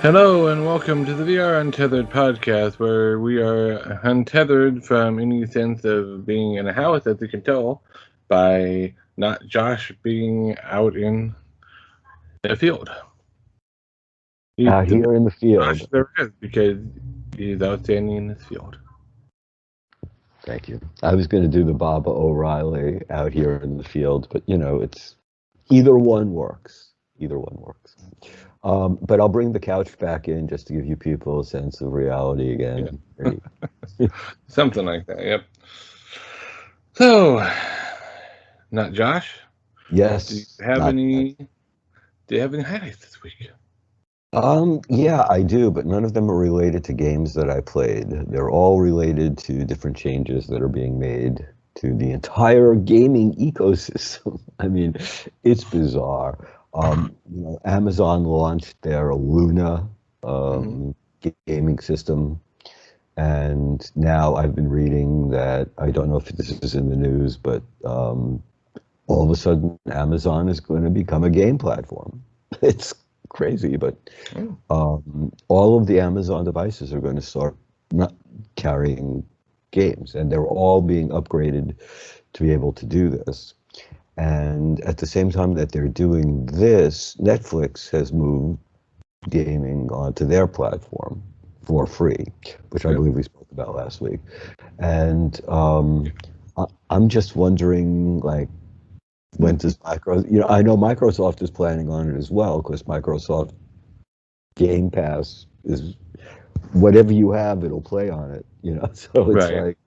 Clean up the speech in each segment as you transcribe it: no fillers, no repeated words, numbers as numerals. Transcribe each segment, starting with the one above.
Hello and welcome to the VR Untethered podcast, where we are untethered from any sense of being in a house, as you can tell by not Josh being out in the field. He's Out the here in the best field. Josh there is because he's outstanding in this field. Thank you. I was going to do the Bob O'Reilly out here in the field, but it's either one works. Either one works. But I'll bring the couch back in just to give you people a sense of reality again. Yeah. Something like that, yep. So, not Josh? Yes. Do you have any highlights this week? Yeah, I do, but none of them are related to games that I played. They're all related to different changes that are being made to the entire gaming ecosystem. I mean, it's bizarre. Amazon launched their Luna gaming system, and now I've been reading that, I don't know if this is in the news, but all of a sudden Amazon is going to become a game platform. It's crazy, but all of the Amazon devices are going to start not carrying games, and they're all being upgraded to be able to do this. And at the same time that they're doing this, Netflix has moved gaming onto their platform for free, which I believe we spoke about last week. And I'm just wondering, like, when does Microsoft, I know Microsoft is planning on it as well, because Microsoft Game Pass is whatever you have, it'll play on it, So it's like,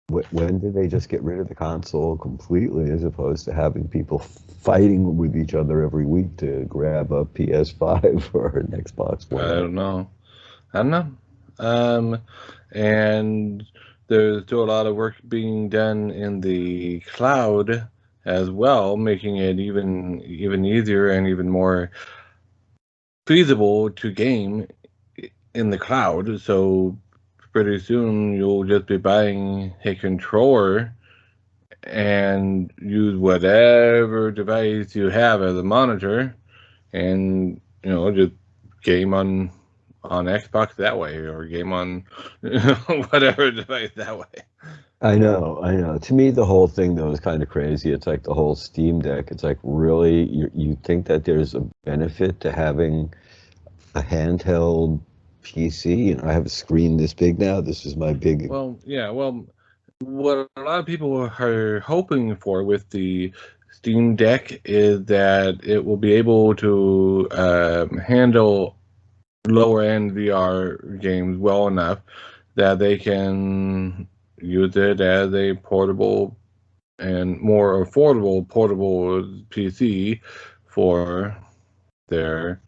when did they just get rid of the console completely, as opposed to having people fighting with each other every week to grab a PS5 or an Xbox One? I don't know. And there's still a lot of work being done in the cloud as well, making it even easier and even more feasible to game in the cloud. So pretty soon you'll just be buying a controller and use whatever device you have as a monitor, and just game on Xbox that way, or game on whatever device that way. I know. To me, the whole thing, though, is kind of crazy. It's like the whole Steam Deck. It's like, really, you think that there's a benefit to having a handheld PC? I have a screen this big now. This is my big... Well, yeah, what a lot of people are hoping for with the Steam Deck is that it will be able to handle lower-end VR games well enough that they can use it as a portable and more affordable portable PC for their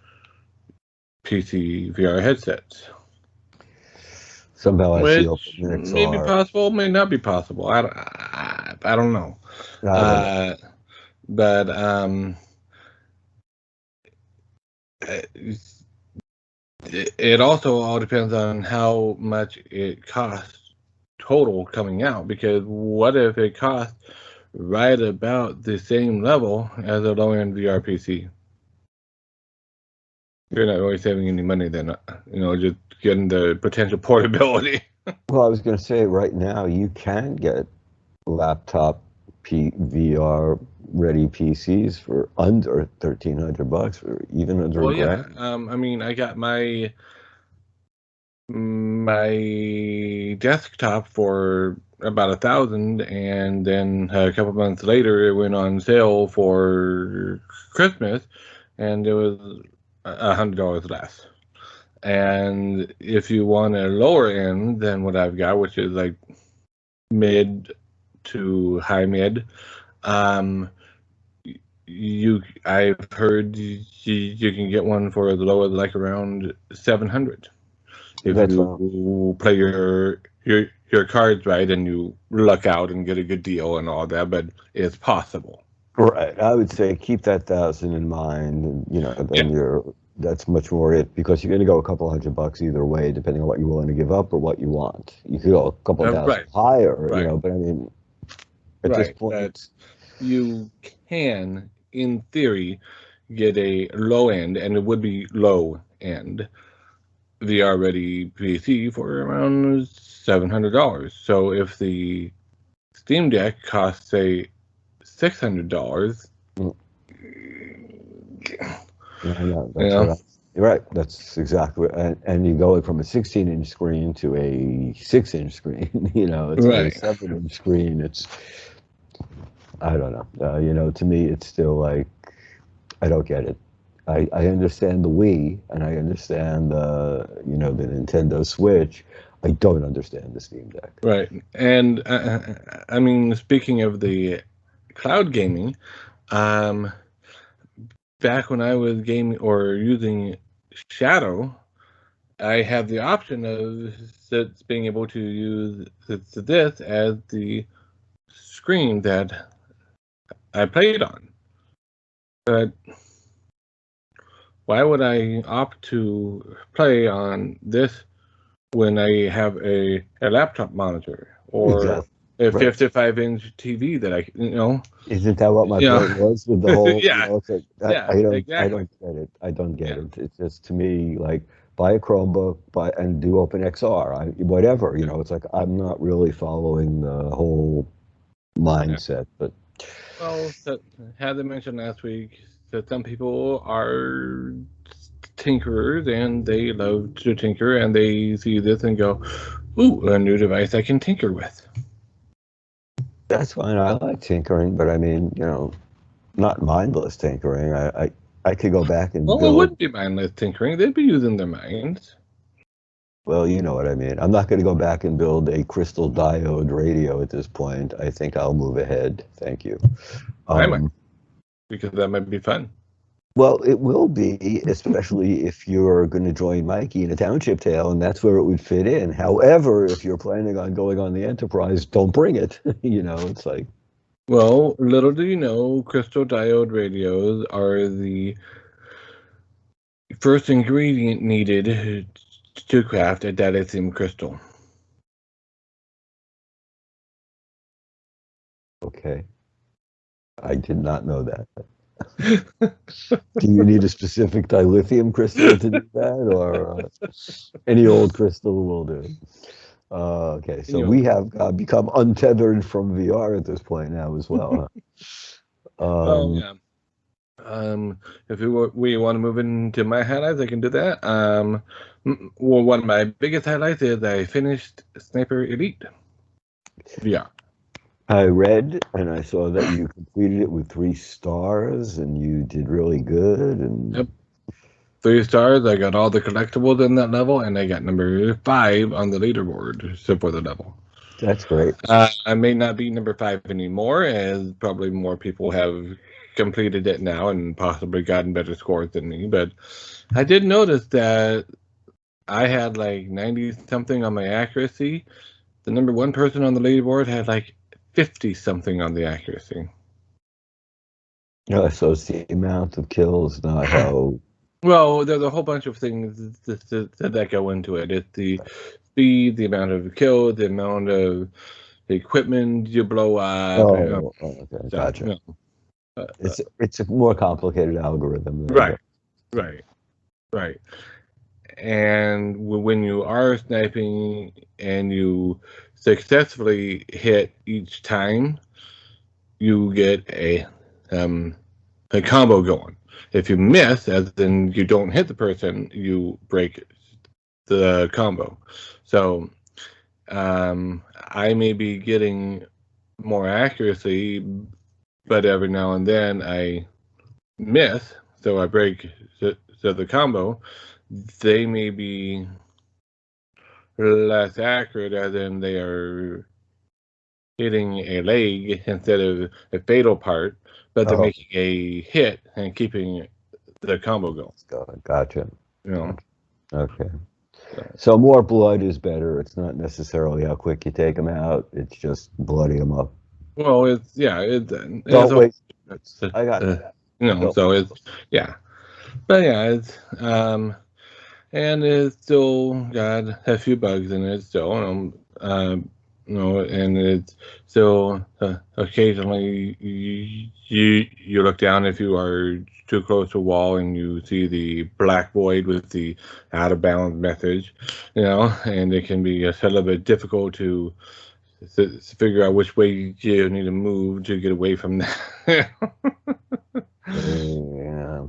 PC VR headsets. Somehow I see Which openings may be are... possible, may not be possible. I don't know. I don't know. But it also all depends on how much it costs total coming out. Because what if it costs right about the same level as a low-end VR PC? You're not really saving any money then, just getting the potential portability. Well, I was going to say, right now, you can get laptop VR ready PCs for under $1,300, or even under Well, a grand. yeah. I mean, I got my desktop for about 1,000, and then a couple months later, it went on sale for Christmas, and it was $100 less. And if you want a lower end than what I've got, which is like mid to high mid, I've heard you can get one for as low as like around 700 if you play your cards right and you luck out and get a good deal and all that. But it's possible. Right. I would say keep that 1,000 in mind, and then that's much more it, because you're going to go a couple $100 either way, depending on what you're willing to give up or what you want. You could go a couple thousand higher, but I mean, at this point, you can, in theory, get a low end, and it would be low end VR ready PC for around $700. So if the Steam Deck costs, say, $600, Mm. No, you that's know, what you're right. That's exactly and you go from a 16-inch screen to a 6-inch screen, it's a right, 7-inch screen. I don't know. To me, it's still like, I don't get it. I understand the Wii and I understand the Nintendo Switch. I don't understand the Steam Deck. right. And I mean, speaking of the cloud gaming, um, back when I was gaming or using Shadow, I had the option of being able to use this as the screen that I played on. But why would I opt to play on this when I have a laptop monitor or Exactly. a Right. 55-inch TV that Isn't that what my you know, point was with the whole, yeah, it's like, yeah, I exactly, don't get it. I don't get yeah, it. It's just, to me, like, buy a Chromebook, and do OpenXR, whatever, it's like, I'm not really following the whole yeah. mindset, but Well, as I mentioned last week, that some people are tinkerers and they love to tinker and they see this and go, "Ooh, a new device I can tinker with." that's fine. I like tinkering, but I mean, not mindless tinkering. I could go back and Well, it build. wouldn't be mindless tinkering; they'd be using their minds. Well, you know what I mean. I'm not going to go back and build a crystal diode radio at this point. I think I'll move ahead. Thank you. I might, Um, because that might be fun. well, it will be, especially if you're going to join Mikey in a township tale, and that's where it would fit in. However, if you're planning on going on the Enterprise, don't bring it. It's like, Well, little do you know, crystal diode radios are the first ingredient needed to craft a dilithium crystal. okay, I did not know that. Do you need a specific dilithium crystal to do that, or any old crystal will do? Okay, so You we know, have become untethered from VR at this point now as well. well, Huh? yeah. If we want to move into my highlights, I can do that. Well, one of my biggest highlights is I finished Sniper Elite VR. I read and I saw that you completed it with 3 stars and you did really good. And Yep, 3 stars. I got all the collectibles in that level, and I got number 5 on the leaderboard for the level. that's great. I may not be number 5 anymore, as probably more people have completed it now and possibly gotten better scores than me. But I did notice that I had like 90 something on my accuracy. The number 1 person on the leaderboard had like 50 something on the accuracy. So it's the amount of kills, not how. Well, there's a whole bunch of things that go into it. It's the speed, the amount of kills, the amount of equipment you blow up. Okay, So, gotcha. It's a more complicated algorithm than right, right, right. And when you are sniping and you successfully hit each time, you get a combo going. If you miss, as in you don't hit the person, you break the combo. So I may be getting more accuracy, but every now and then I miss, so I break the combo. They may be less accurate, as in they are hitting a leg instead of a fatal part, but they're Oh, making a hit and keeping the combo going. gotcha. You know, Gotcha. Okay. so, So more blood is better. It's not necessarily how quick you take them out. It's just blooding them up. well, it's Don't a waste it's, minutes. I got that. Don't. so it's yeah, but yeah, and it's still got a few bugs in it still. and it's still occasionally you look down if you are too close to a wall and you see the black void with the out of bounds message, and it can be a little bit difficult to figure out which way you need to move to get away from that. Yeah,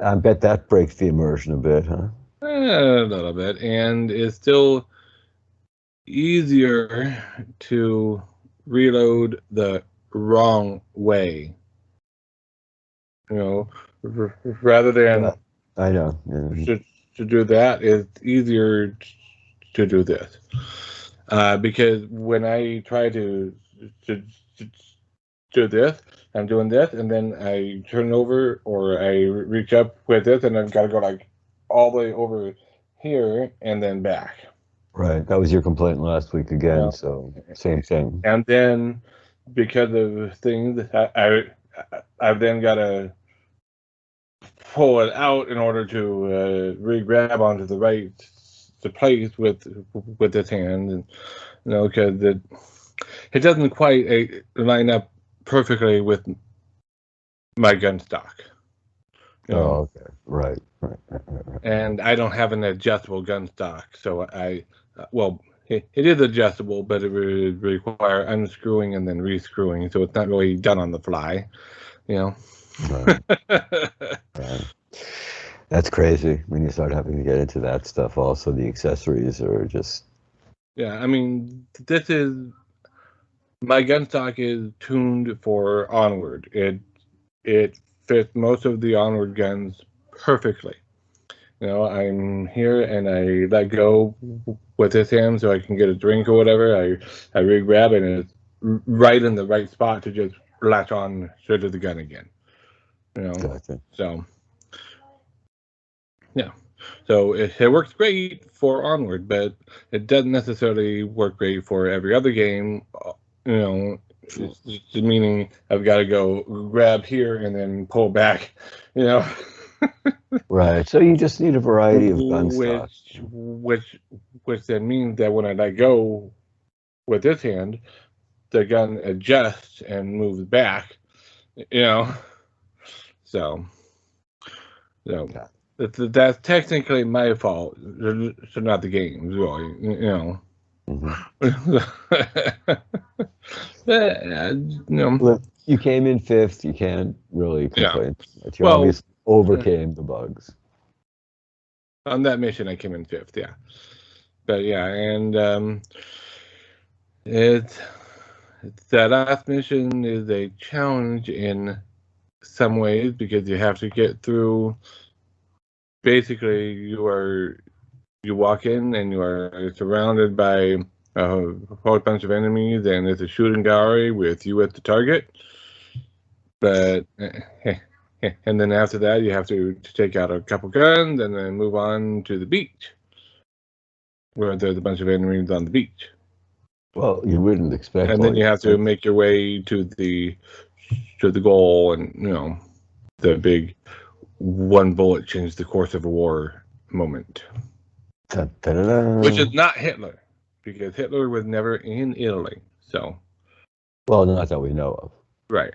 I bet that breaks the immersion a bit, huh? A little bit, and it's still easier to reload the wrong way. Rather than I know. to do that, it's easier to do this. Because when I try to do this, I'm doing this, and then I turn over or I reach up with this, and I've got to go like all the way over here and then back. Right. That was your complaint last week again. So same thing. And then because of things, I've then got to pull it out in order to re-grab onto the right place with this hand, and because it doesn't quite line up perfectly with my gun stock. Oh, okay. Right. And I don't have an adjustable gun stock, so it is adjustable, but it would require unscrewing and then rescrewing, so it's not really done on the fly, Right. Right. That's crazy when you start having to get into that stuff. Also, the accessories are just. Yeah, I mean, my gun stock is tuned for Onward. It fits most of the Onward guns perfectly. I'm here and I let go with this hand so I can get a drink or whatever. I re-grab it and it's right in the right spot to just latch on to the gun again. Gotcha. So yeah. So it works great for Onward, but it doesn't necessarily work great for every other game. It's just meaning I've got to go grab here and then pull back, Right. So you just need a variety of gun stock. Which then means that when I let go with this hand, the gun adjusts and moves back, So that's technically my fault, so not the game's really, Look, you came in fifth. You can't really complain. But you obviously overcame the bugs. On that mission, I came in fifth, yeah. But yeah, and that last mission is a challenge in some ways because you have to get through. Basically, you walk in and you are surrounded by a whole bunch of enemies, and it's a shooting gallery with you at the target. But and then after that, you have to take out a couple guns and then move on to the beach, where there's a bunch of enemies on the beach. Well, you wouldn't expect. And then you have to make your way to the goal, and the big one bullet changed the course of a war moment. Which is not Hitler, because Hitler was never in Italy. So, well, not that we know of. Right.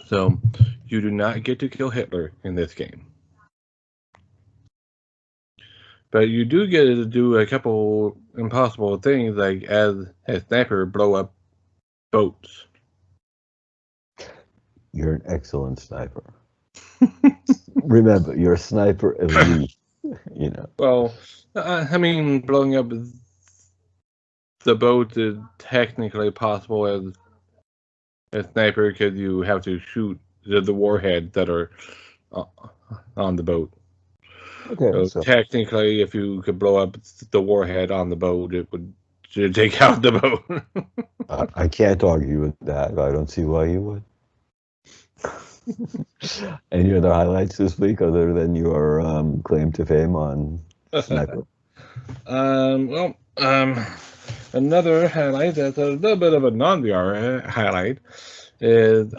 So, you do not get to kill Hitler in this game. But you do get to do a couple impossible things, like as a sniper, blow up boats. You're an excellent sniper. Remember, you're a sniper elite. Well, I mean, blowing up the boat is technically possible as a sniper because you have to shoot the warheads that are on the boat. Okay, so technically, if you could blow up the warhead on the boat, it would take out the boat. I can't argue with that. I don't see why you would. Any other highlights this week other than your claim to fame on Sniper? Another highlight that's a little bit of a non-VR highlight is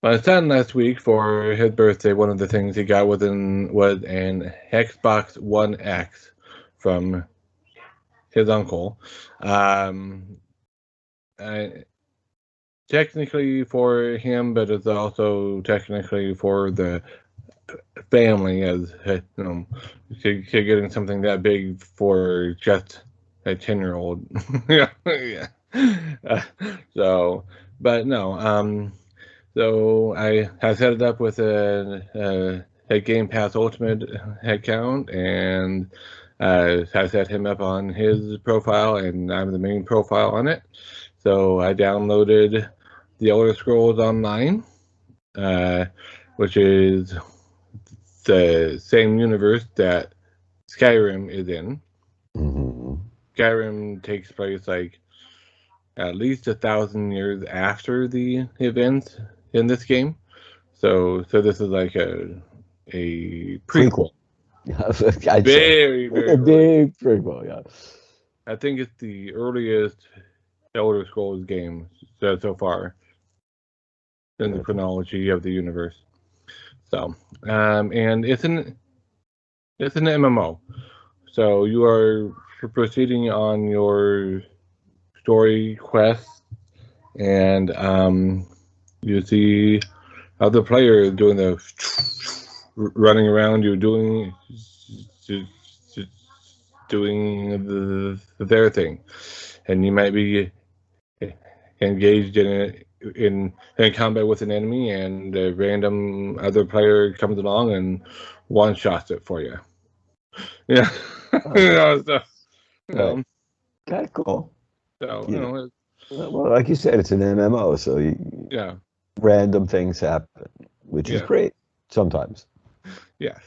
my son last week for his birthday. One of the things he got was an Xbox One X from his uncle. Um, technically for him, but it's also technically for the family, as getting something that big for just a 10-year-old. Yeah. So, but no. So I set it up with a Game Pass Ultimate account, and I set him up on his profile, and I'm the main profile on it. So I downloaded the Elder Scrolls Online, which is the same universe that Skyrim is in. Mm-hmm. Skyrim takes place like at least 1,000 years after the events in this game. So this is like a prequel. I'd say Very, very a early. big prequel. Yeah. I think it's the earliest Elder Scrolls game so far in the chronology of the universe. So, and it's an MMO. So you are proceeding on your story quest, and you see other players doing the running around you, doing their thing, and you might be engaged in combat with an enemy, and a random other player comes along and one shots it for you. Yeah. So, Right. Kind of cool. so Well, like you said, it's an MMO, so yeah, random things happen, which is great sometimes. yes,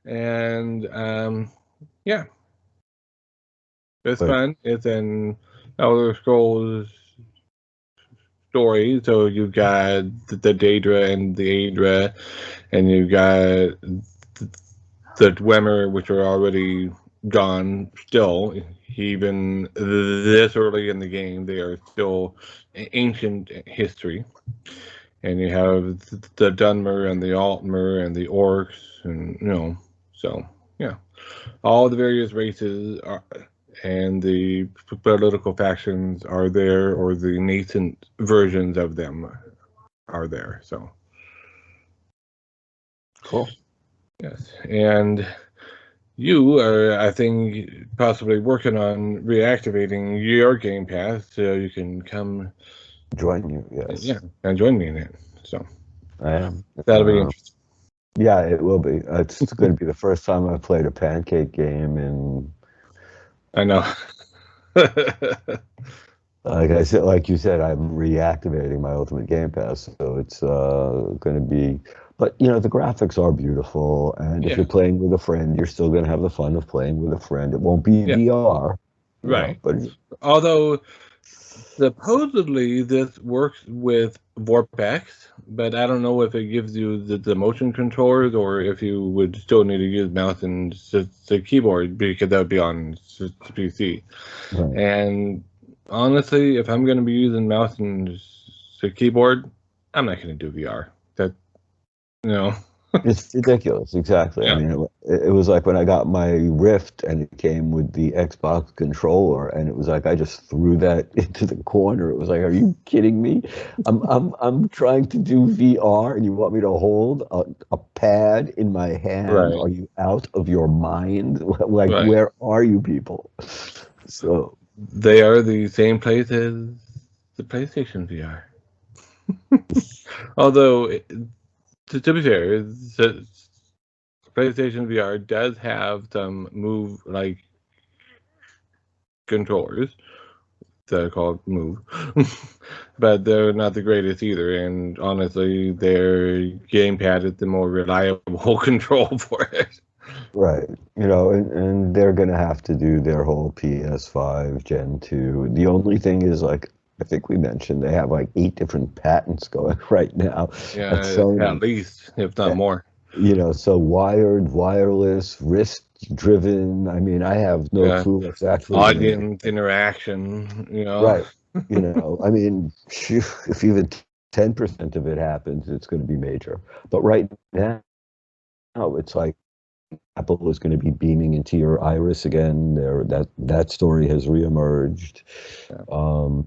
and yeah, it's fun. It's an Elder Scrolls story, so you've got the Daedra and the Aedra, and you've got the Dwemer, which are already gone still. Even this early in the game, they are still ancient history. And you have the Dunmer and the Altmer and the Orcs, and so yeah, all the various races and the political factions are there, or the nascent versions of them are there. So cool. Yes, and you are, I think, possibly working on reactivating your Game Pass so you can come join you. Yes. Yeah, and join me in it. So I am. That'll be interesting. Yeah, it will be. It's going to be the first time I've played a pancake game in. I know. Like I said, like you said, I'm reactivating my Ultimate Game Pass, so it's going to be. But the graphics are beautiful, and if you're playing with a friend, you're still going to have the fun of playing with a friend. It won't be VR, right? But although supposedly this works with VorpX, but I don't know if it gives you the motion controllers or if you would still need to use mouse and the keyboard, because that would be on PC. Right. And honestly, if I'm going to be using mouse and the keyboard, I'm not going to do VR. It's ridiculous. Exactly. Yeah. I mean, it was like when I got my Rift and it came with the Xbox controller, and it was like I just threw that into the corner. It was like, are you kidding me? I'm trying to do VR, and you want me to hold a pad in my hand? Right. Are you out of your mind? Like, where are you people? So they are the same place as the PlayStation VR. Although, to be fair, PlayStation VR does have some Move controllers that are called Move, but they're not the greatest either. And honestly, their gamepad is the more reliable control for it. Right. And they're going to have to do their whole PS5 Gen 2. The only thing is, like, I think we mentioned they have like 8 different patents going right now. Yeah, at least, if not more. So wired, wireless, wrist driven. I mean, I have no clue what's actually audience interaction, Right. I mean, if even 10% of it happens, it's going to be major. But right now, it's like Apple is going to be beaming into your iris again. That story has reemerged. Yeah.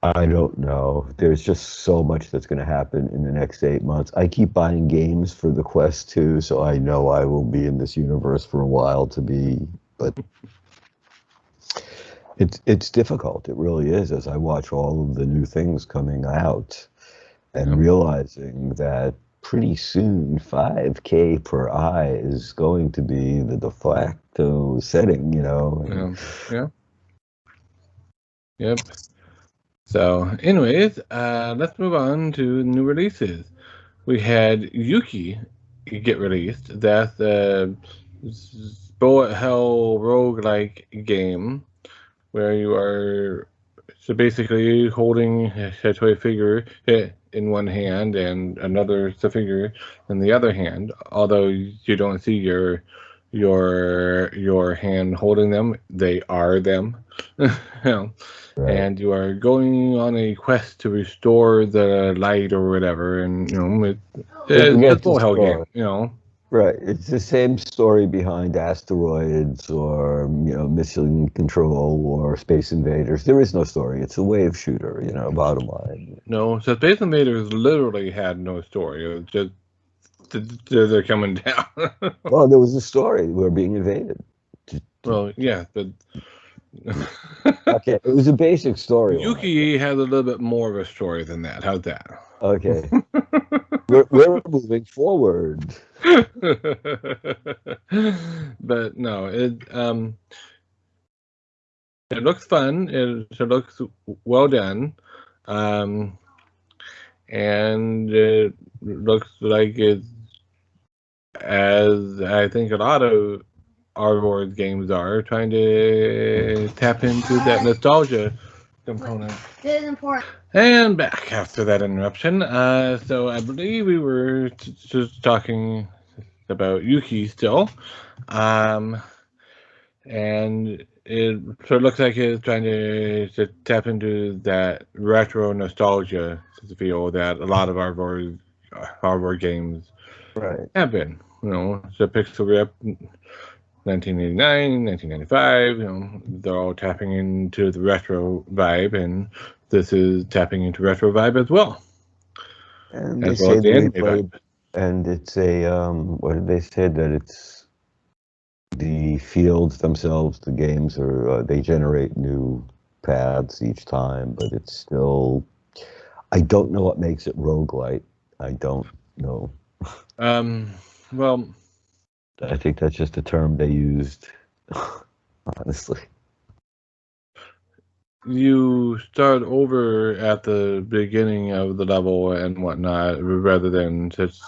I don't know. There's just so much that's going to happen in the next 8 months. I keep buying games for the Quest 2, so I know I will be in this universe for a while but it's difficult. It really is, as I watch all of the new things coming out and realizing that pretty soon 5K per eye is going to be the de facto setting, Yeah. Yep. So, anyways, let's move on to new releases. We had Yuki get released. That's a bullet hell roguelike game where you are basically holding a toy figure in one hand and another figure in the other hand. Although you don't see your hand holding them, they are them. Right. And you are going on a quest to restore the light or whatever, and it's a full hell game, Right. It's the same story behind Asteroids or, Mission Control or Space Invaders. There is no story. It's a wave shooter, bottom line. No, so Space Invaders literally had no story. It was just they're coming down. Well, there was a story. We're being invaded. Well, yeah, but Okay, it was a basic story. Yuki has a little bit more of a story than that. How's that? Okay. we're moving forward. But no, it looks fun. It looks well done, and it looks like it's, as I think a lot of our games are, trying to tap into that nostalgia component. This is important. And back after that interruption. So I believe we were just talking about Yuki still. And it sort of looks like it's trying to tap into that retro nostalgia feel that a lot of our games have been. So pixel rip 1989, 1995, they're all tapping into the retro vibe, and this is tapping into retro vibe as well. And they say and it's what did they say, that it's the fields themselves, the games they generate new paths each time, but it's still, I don't know what makes it roguelite. I don't know. Well, I think that's just a term they used, honestly. You start over at the beginning of the level and whatnot, rather than just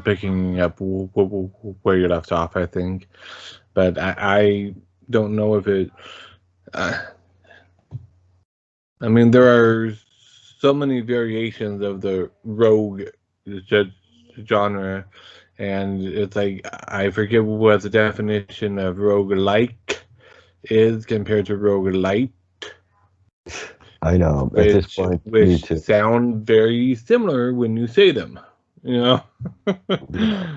picking up where you left off, I think. But I don't know if it... I mean, there are so many variations of the rogue genre, and it's like, I forget what the definition of roguelike is compared to roguelite. I know, at this point, which sound very similar when you say them, Yeah.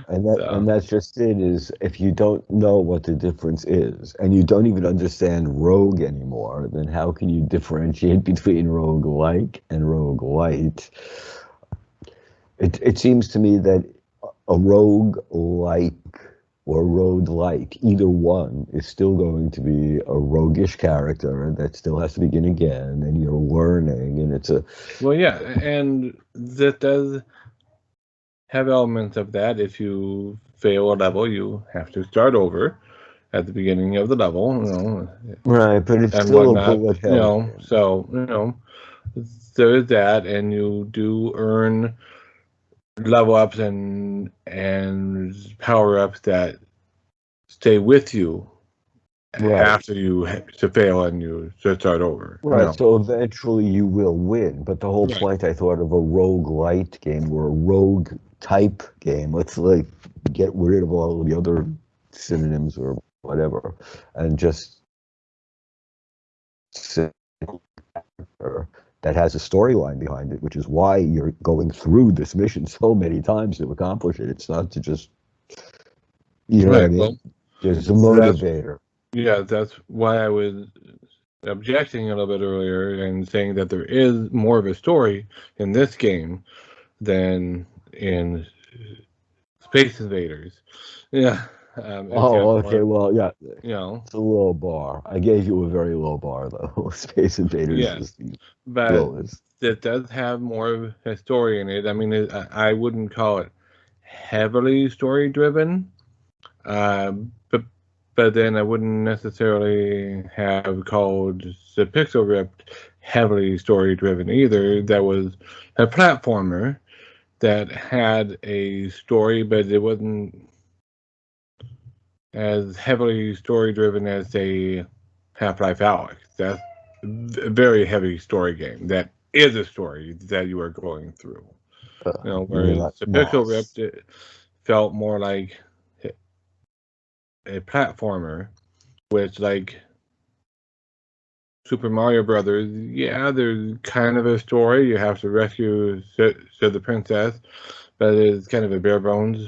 And that's just it, is if you don't know what the difference is, and you don't even understand rogue anymore, then how can you differentiate between roguelike and roguelite? It seems to me that a roguelike or roguelite, either one, is still going to be a roguish character that still has to begin again, and you're learning, and it's a... Well, yeah, and that does have elements of that. If you fail a level, you have to start over at the beginning of the level, Right, but it's still a bullet hell. So, there is that, and you do earn level ups and power ups that stay with you after you fail and you start over. Right, so eventually you will win. But the whole point, I thought, of a roguelite game or a rogue type game, let's get rid of all of the other synonyms or whatever, and just that has a storyline behind it, which is why you're going through this mission so many times to accomplish it. It's not to just, You know what I Right. mean? Well, There's a that's motivator. that's why I was objecting a little bit earlier and saying that there is more of a story in this game than in Space Invaders. Yeah, it's got Oh, okay. more. Well, yeah, You know, it's a low bar. I gave you a very low bar, though. Space Invaders yes, is the but lowest. it does have more of a story in it. I mean, I wouldn't call it heavily story driven, but then I wouldn't necessarily have called the Pixel Ripped heavily story driven either. That was a platformer that had a story, but it wasn't as heavily story driven as a Half-Life Alyx. That's a very heavy story game. That is a story that you are going through. You mean like Whereas the Pixel Moss? Ripped it felt more like a platformer, which like Super Mario Brothers, yeah, there's kind of a story. You have to rescue the princess, but it's kind of a bare bones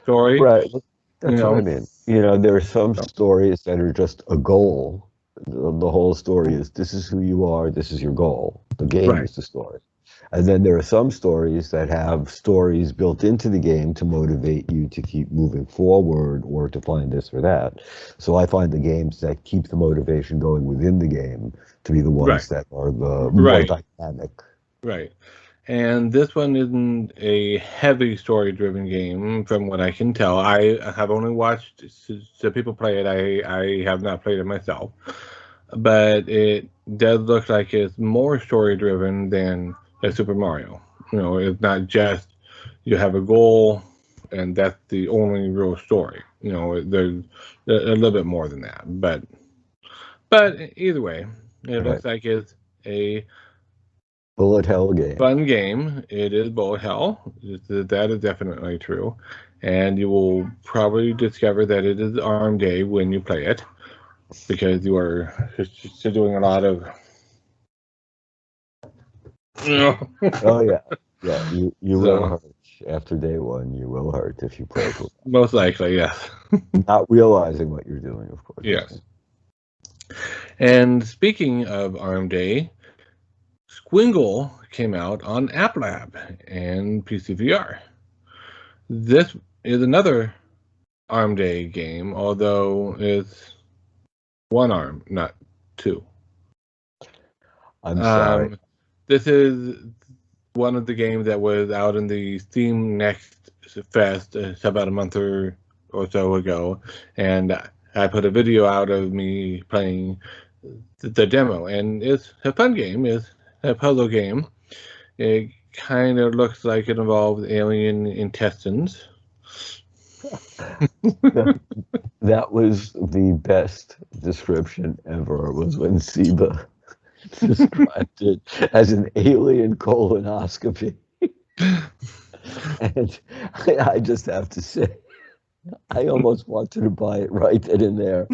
story. Right. You That's what I know, mean. There are some stories that are just a goal. The whole story is this is who you are, this is your goal. The game right, is the story. And then there are some stories that have stories built into the game to motivate you to keep moving forward or to find this or that. So I find the games that keep the motivation going within the game to be the right, ones that are the more right, dynamic. right. And this one isn't a heavy story-driven game, from what I can tell. I have only watched the people play it. I have not played it myself, but it does look like it's more story-driven than a Super Mario. It's not just you have a goal and that's the only real story. There's a little bit more than that. But either way, it Right. looks like it's a Bullet hell game. fun game. It is bullet hell. That is definitely true. And you will probably discover that it is arm day when you play it because you are just doing a lot of. Oh yeah. Yeah, you will So, hurt after day one. You will hurt if you play for most likely, yes. not realizing what you're doing, of course. Yes. And speaking of arm day, Squingle came out on App Lab and PCVR. This is another arm day game, although it's one arm, not two. I'm sorry. This is one of the games that was out in the Steam Next Fest about a month or so ago, and I put a video out of me playing the demo, and it's a fun game. It's a puzzle game. It kind of looks like it involves alien intestines. That was the best description ever, was when Siba described it as an alien colonoscopy. And I just have to say, I almost wanted to buy it right then and there,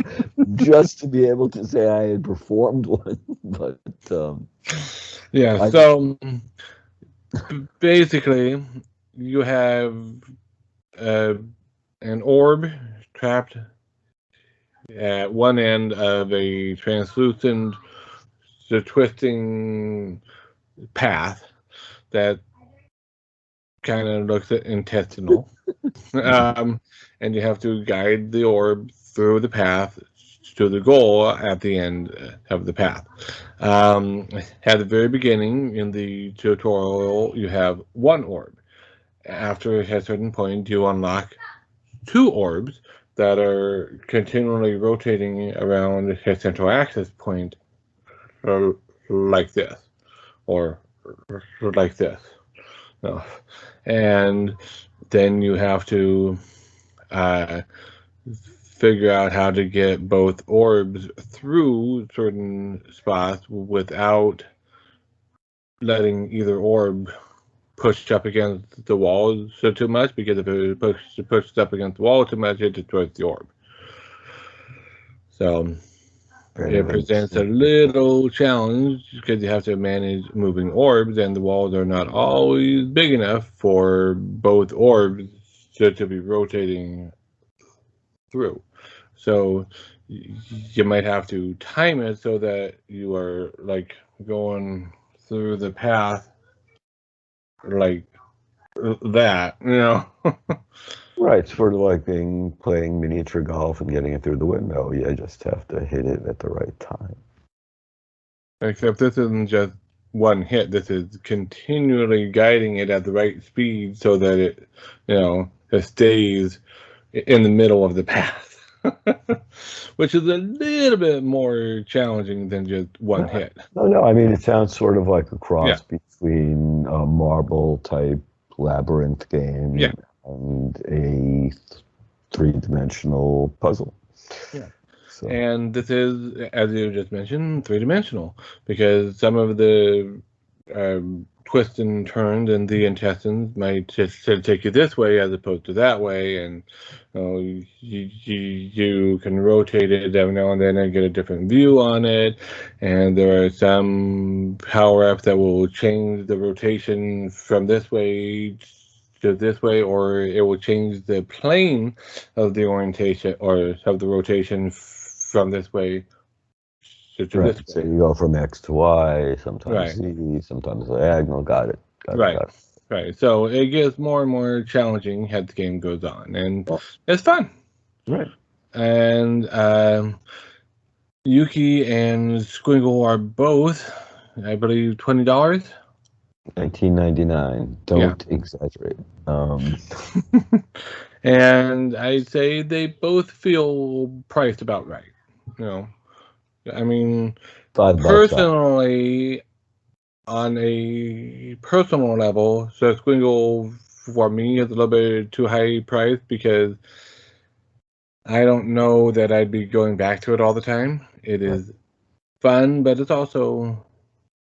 just to be able to say I had performed one. But Yeah, I so basically, you have uh, an orb trapped at one end of a translucent, the twisting path that kind of looks intestinal. And you have to guide the orb through the path to the goal at the end of the path. At the very beginning in the tutorial, you have one orb. After a certain point, you unlock two orbs that are continually rotating around a central axis point, uh, like this, or like this. No. And then you have to uh, figure out how to get both orbs through certain spots without letting either orb push up against the wall so too much, because if it pushes up against the wall too much, it destroys the orb. So it very presents a interesting. little challenge because you have to manage moving orbs, and the walls are not always big enough for both orbs to be rotating through. So you might have to time it so that you are like going through the path like that, you know. Right, sort of like playing miniature golf and getting it through the window. You just have to hit it at the right time. Except this isn't just one hit. This is continually guiding it at the right speed so that it, it stays in the middle of the path, which is a little bit more challenging than just one hit. No. I mean, it sounds sort of like a Yeah. cross between a marble type labyrinth game Yeah. and a three-dimensional puzzle. Yeah. So. And this is, as you just mentioned, three-dimensional, because some of the twists and turns and the intestines might just take you this way as opposed to that way, and you can rotate it every now and then and get a different view on it, and there are some power-ups that will change the rotation from this way to this way, or it will change the plane of the orientation or of the rotation from this way to Right. this way. So you go from X to Y, sometimes Right. Z, sometimes diagonal. Got it. Right. So it gets more and more challenging as the game goes on, and it's fun. Right. And Yuki and Squingle are both, I believe, $20. $19.99. Don't exaggerate. And I'd say they both feel priced about right. I mean, $5 personally, on a personal level, so Squingle for me is a little bit too high priced because I don't know that I'd be going back to it all the time. It is fun, but it's also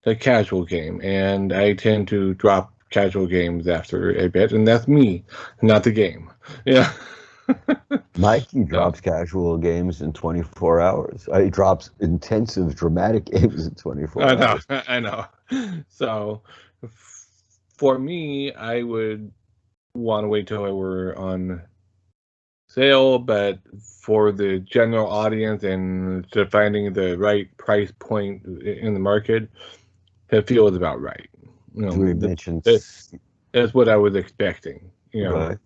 a casual game, and I tend to drop casual games after a bit, and that's me, not the game. Yeah. Mikey drops casual games in 24 hours. He drops intensive, dramatic games in 24 hours. I know. So, for me, I would want to wait till it were on sale, but for the general audience and to finding the right price point in the market, it feels about right. We mentioned That's what I was expecting. Right.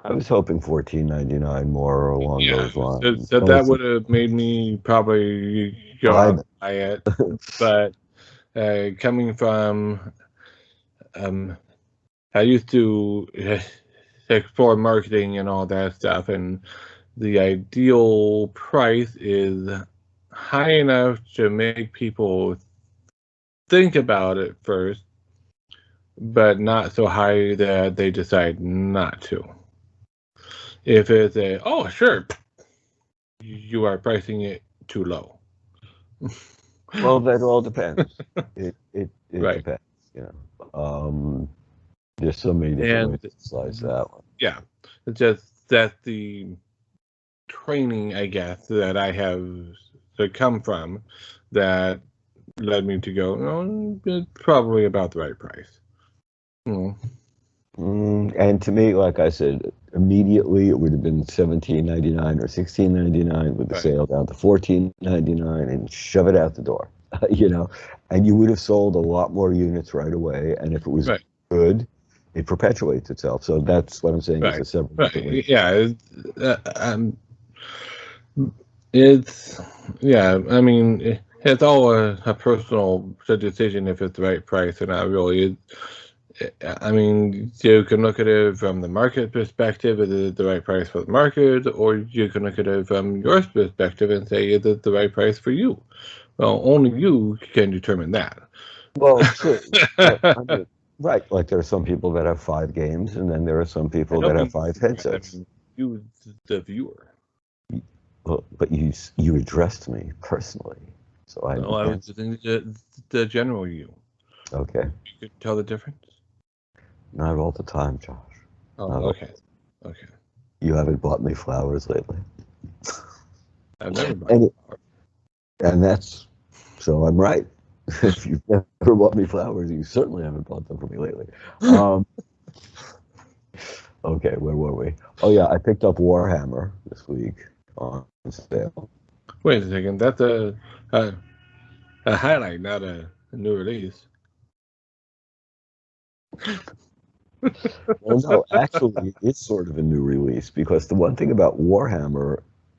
I was hoping $14.99 more along those lines. So that would have made me probably go out and buy it. But coming from, I used to explore marketing and all that stuff, and the ideal price is high enough to make people think about it first, but not so high that they decide not to. If it's oh sure, you are pricing it too low. Well, that all depends. It right. Depends. There's so many different ways to slice that one. Yeah, it's just that's the training, I guess, that I have to come from that led me to go, it's probably about the right price. And to me, like I said, immediately it would have been $17.99 or $16.99 with the sale down to $14.99 and shove it out the door, and you would have sold a lot more units right away. And if it was good, it perpetuates itself. So that's what I'm saying. It's a several different ways. Yeah. I mean, it's all a personal decision if it's the right price or not, really. I mean, you can look at it from the market perspective, is it the right price for the market, or you can look at it from your perspective and say, is it the right price for you? Well, only you can determine that. Well, true. Right. Like there are some people that have 5 games, and then there are some people that have 5 headsets. I mean, you, the viewer. Well, but you addressed me personally, so I was the general you. Okay. You could tell the difference? Not all the time, Josh. Oh, okay. Okay. You haven't bought me flowers lately. I've never bought flowers. And that's, so I'm right. If you've never bought me flowers, you certainly haven't bought them for me lately. Okay, where were we? Oh yeah, I picked up Warhammer this week on sale. Wait a second, that's a highlight, not a new release. Well, no, actually, it's sort of a new release because the one thing about Warhammer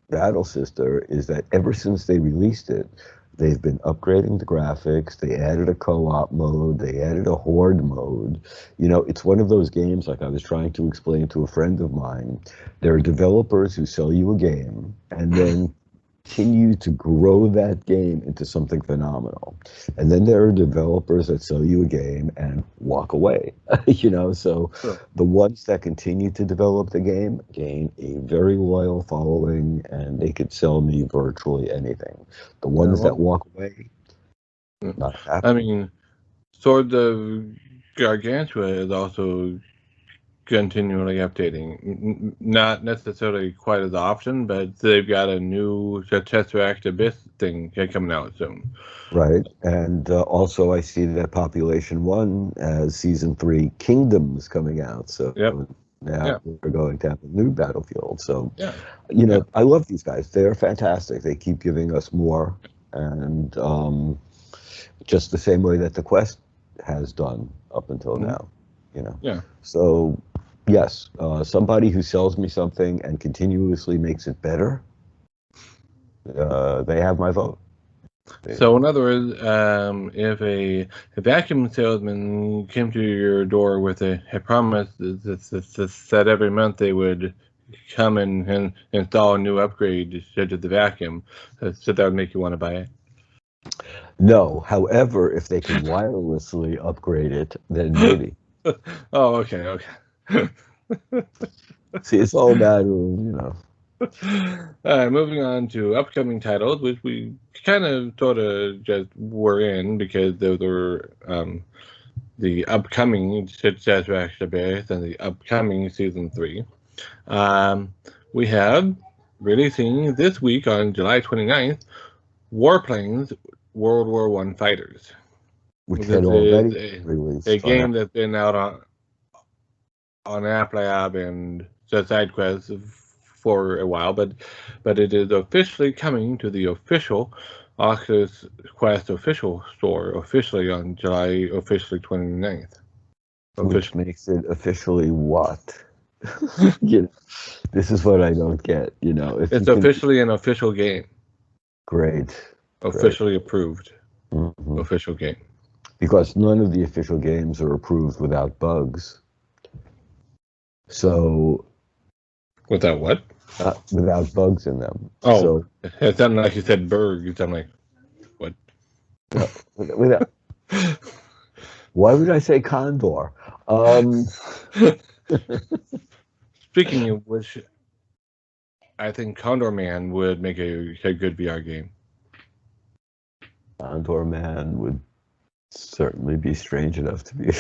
Battle Sister is that ever since they released it, they've been upgrading the graphics. They added a co-op mode. They added a horde mode. You know, it's one of those games, like I was trying to explain to a friend of mine. There are developers who sell you a game and then continue to grow that game into something phenomenal. And then there are developers that sell you a game and walk away. You know, so Sure. the ones that continue to develop the game gain a very loyal following, and they could sell me virtually anything. The Yeah, ones that well, walk away, not I happening. mean, Sword of Gargantua is also continually updating. Not necessarily quite as often, but they've got a new Tesseract Abyss thing coming out soon. Right. And also, I see that Population One as Season 3 Kingdoms coming out. So Yep. now Yeah. we're going to have a new battlefield. So, Yeah. you Yeah. know, I love these guys. They're fantastic. They keep giving us more. And just the same way that the Quest has done up until Mhm. now, you know. Yeah. So, yes, somebody who sells me something and continuously makes it better, they have my vote. So, in other words, if a vacuum salesman came to your door with a promise that every month they would come and install a new upgrade to the vacuum, so that would make you want to buy it. No, however, if they could wirelessly upgrade it, then maybe. Oh, okay, okay. See, it's all a matter of, you know. Moving on to upcoming titles, which we kind of sort of just were in because those were the upcoming Satisfaction Bears and the upcoming Season 3. We have releasing this week on July 29th Warplanes World War One Fighters. Which had This is already been a released on game that's been out on App Lab and side quests for a while, but it is officially coming to the official Oculus Quest official store officially on July officially 29th. which Officially. makes it officially what? You know, this is what I don't get, you know. If you It's can, officially an official game. great, great. Officially approved. Hmm. Official game. Because none of the official games are approved without bugs. So, Without what? without bugs in them. Oh, So, it sounded like you said Berg. You sound like, what? without, why would I say Condor? Um, Speaking of which, I think Condor Man would make a good VR game. Condor Man would certainly be strange enough to be.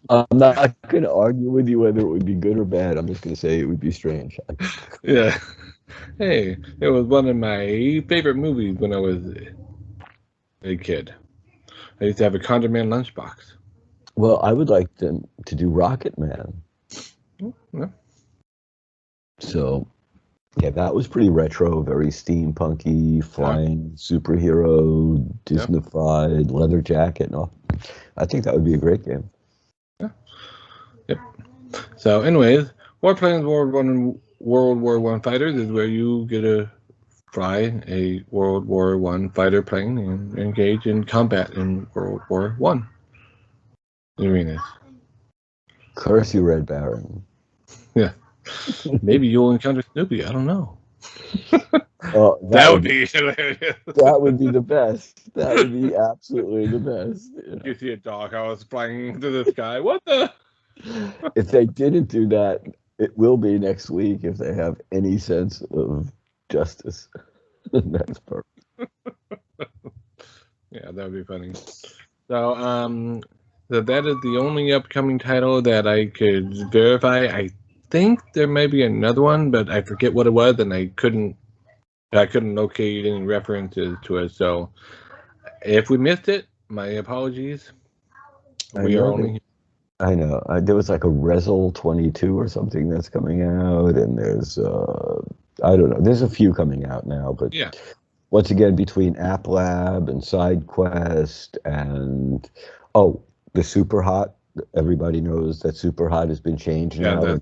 I'm not going to argue with you whether it would be good or bad. I'm just going to say it would be strange. Yeah. Hey, it was one of my favorite movies when I was a kid. I used to have a Condor Man lunchbox. Well, I would like them to do Rocket Man. Yeah. So, yeah, that was pretty retro, very steampunky, flying superhero, Yeah. Disneyfied, leather jacket. And all. I think that would be a great game. Yep. So, anyways, Warplanes World War One fighters is where you get to fly a World War One fighter plane and engage in combat in World War One arenas. Curse you, Red Baron. Yeah. Maybe you'll encounter Snoopy. I don't know. Oh, That would be hilarious. that would be the best. That would be absolutely the best. You know? You see a doghouse flying through the sky. What the? If they didn't do that, it will be next week if they have any sense of justice. That's perfect. Yeah, that would be funny. So, that is the only upcoming title that I could verify. I think there may be another one, but I forget what it was, and I couldn't locate any references to it. So, if we missed it, my apologies. I We are know only I know. There was like a Resol 22 or something that's coming out, and there's I don't know. There's a few coming out now, but Yeah, once again, between App Lab and SideQuest and the Super Hot. Everybody knows that Super Hot has been changed yeah. now.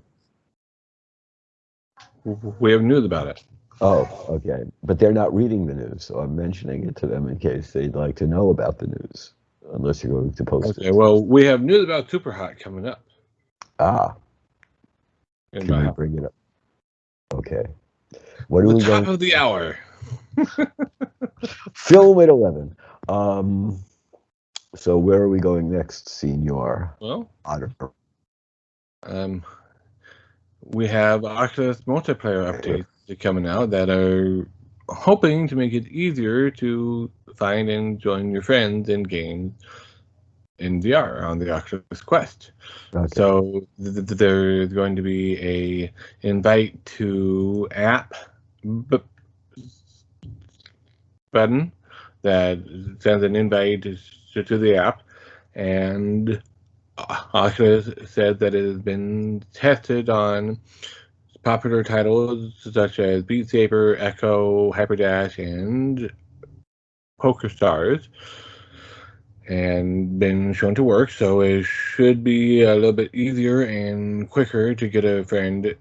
We have news about it. Oh, okay. But they're not reading the news, so I'm mentioning it to them in case they'd like to know about the news, unless you're going to post Okay, it. well, we have news about Super Hot coming up. Ah, In can we about bring it up? Okay. What are the we top going of the hour. Film at 11. So where are we going next, Senor? Well, Otter? um, we have Oculus multiplayer updates coming out that are hoping to make it easier to find and join your friends in games in VR on the Oculus Quest. Okay. So there's going to be a invite to app button that sends an invite to the app, and Oculus said that it has been tested on popular titles such as Beat Saber, Echo, Hyperdash, and Poker Stars, and been shown to work. So it should be a little bit easier and quicker to get a friend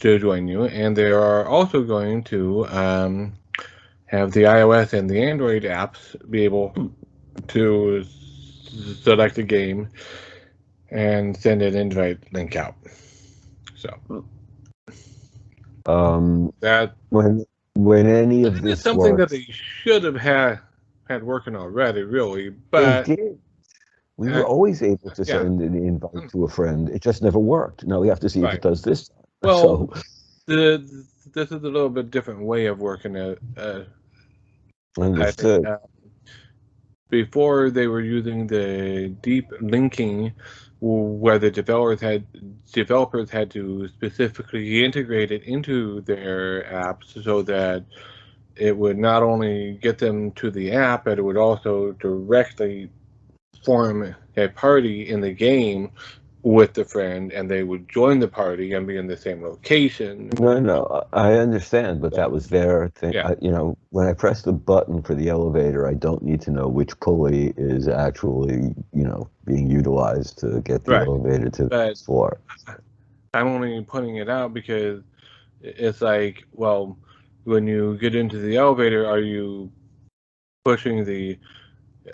to join you. And they are also going to have the iOS and the Android apps be able to select a game and send an invite link out. So that when any I of think it's this something that works, they should have had working already, really. they But did. We were uh, always able to yeah, send an invite to a friend. It just never worked. Now we have to see if it right. does this time. Well, So, this is a little bit different way of working it. I think understood. before they were using the deep linking, where the developers had to specifically integrate it into their apps so that it would not only get them to the app, but it would also directly form a party in the game with the friend, and they would join the party and be in the same location. No, I understand, but that was their thing. Yeah, When I press the button for the elevator, I don't need to know which pulley is actually, being utilized to get the right. elevator to the But next floor. I'm only putting it out because it's like, well, when you get into the elevator, are you pushing the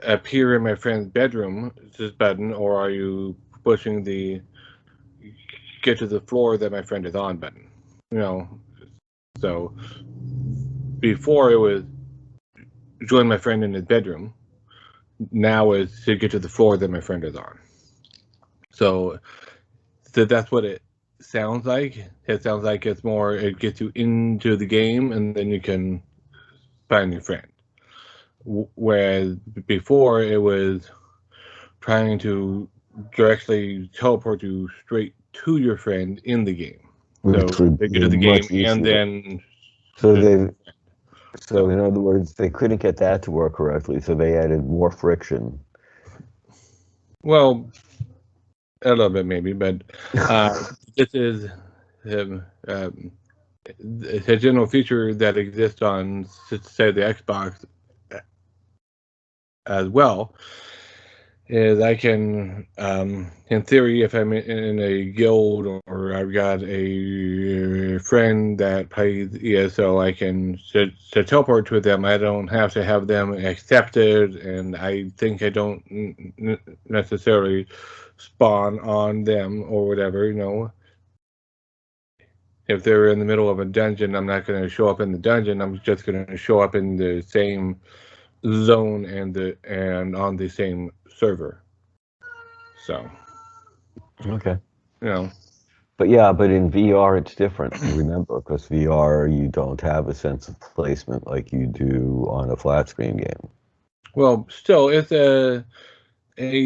appear in my friend's bedroom this button, or are you pushing the get to the floor that my friend is on button? You know, so before it was join my friend in his bedroom. Now it's to get to the floor that my friend is on. So that's what it sounds like. It sounds like it's more, it gets you into the game and then you can find your friend. Whereas before it was trying to directly teleport you straight to your friend in the game. Which So would they be get to the game much and easier. then So so they, so in other words, they couldn't get that to work correctly, so they added more friction. well, a little bit maybe, but this is it's a general feature that exists on, say, the Xbox as well. Is I can, in theory, if I'm in a guild or I've got a friend that plays ESO, I can to teleport to them. I don't have to have them accepted, and I think I don't necessarily spawn on them or whatever. If they're in the middle of a dungeon, I'm not going to show up in the dungeon. I'm just going to show up in the same zone and on the same server. So, Okay. you know, But yeah, but in VR it's different. Remember, because VR you don't have a sense of placement like you do on a flat screen game. well, still, it's a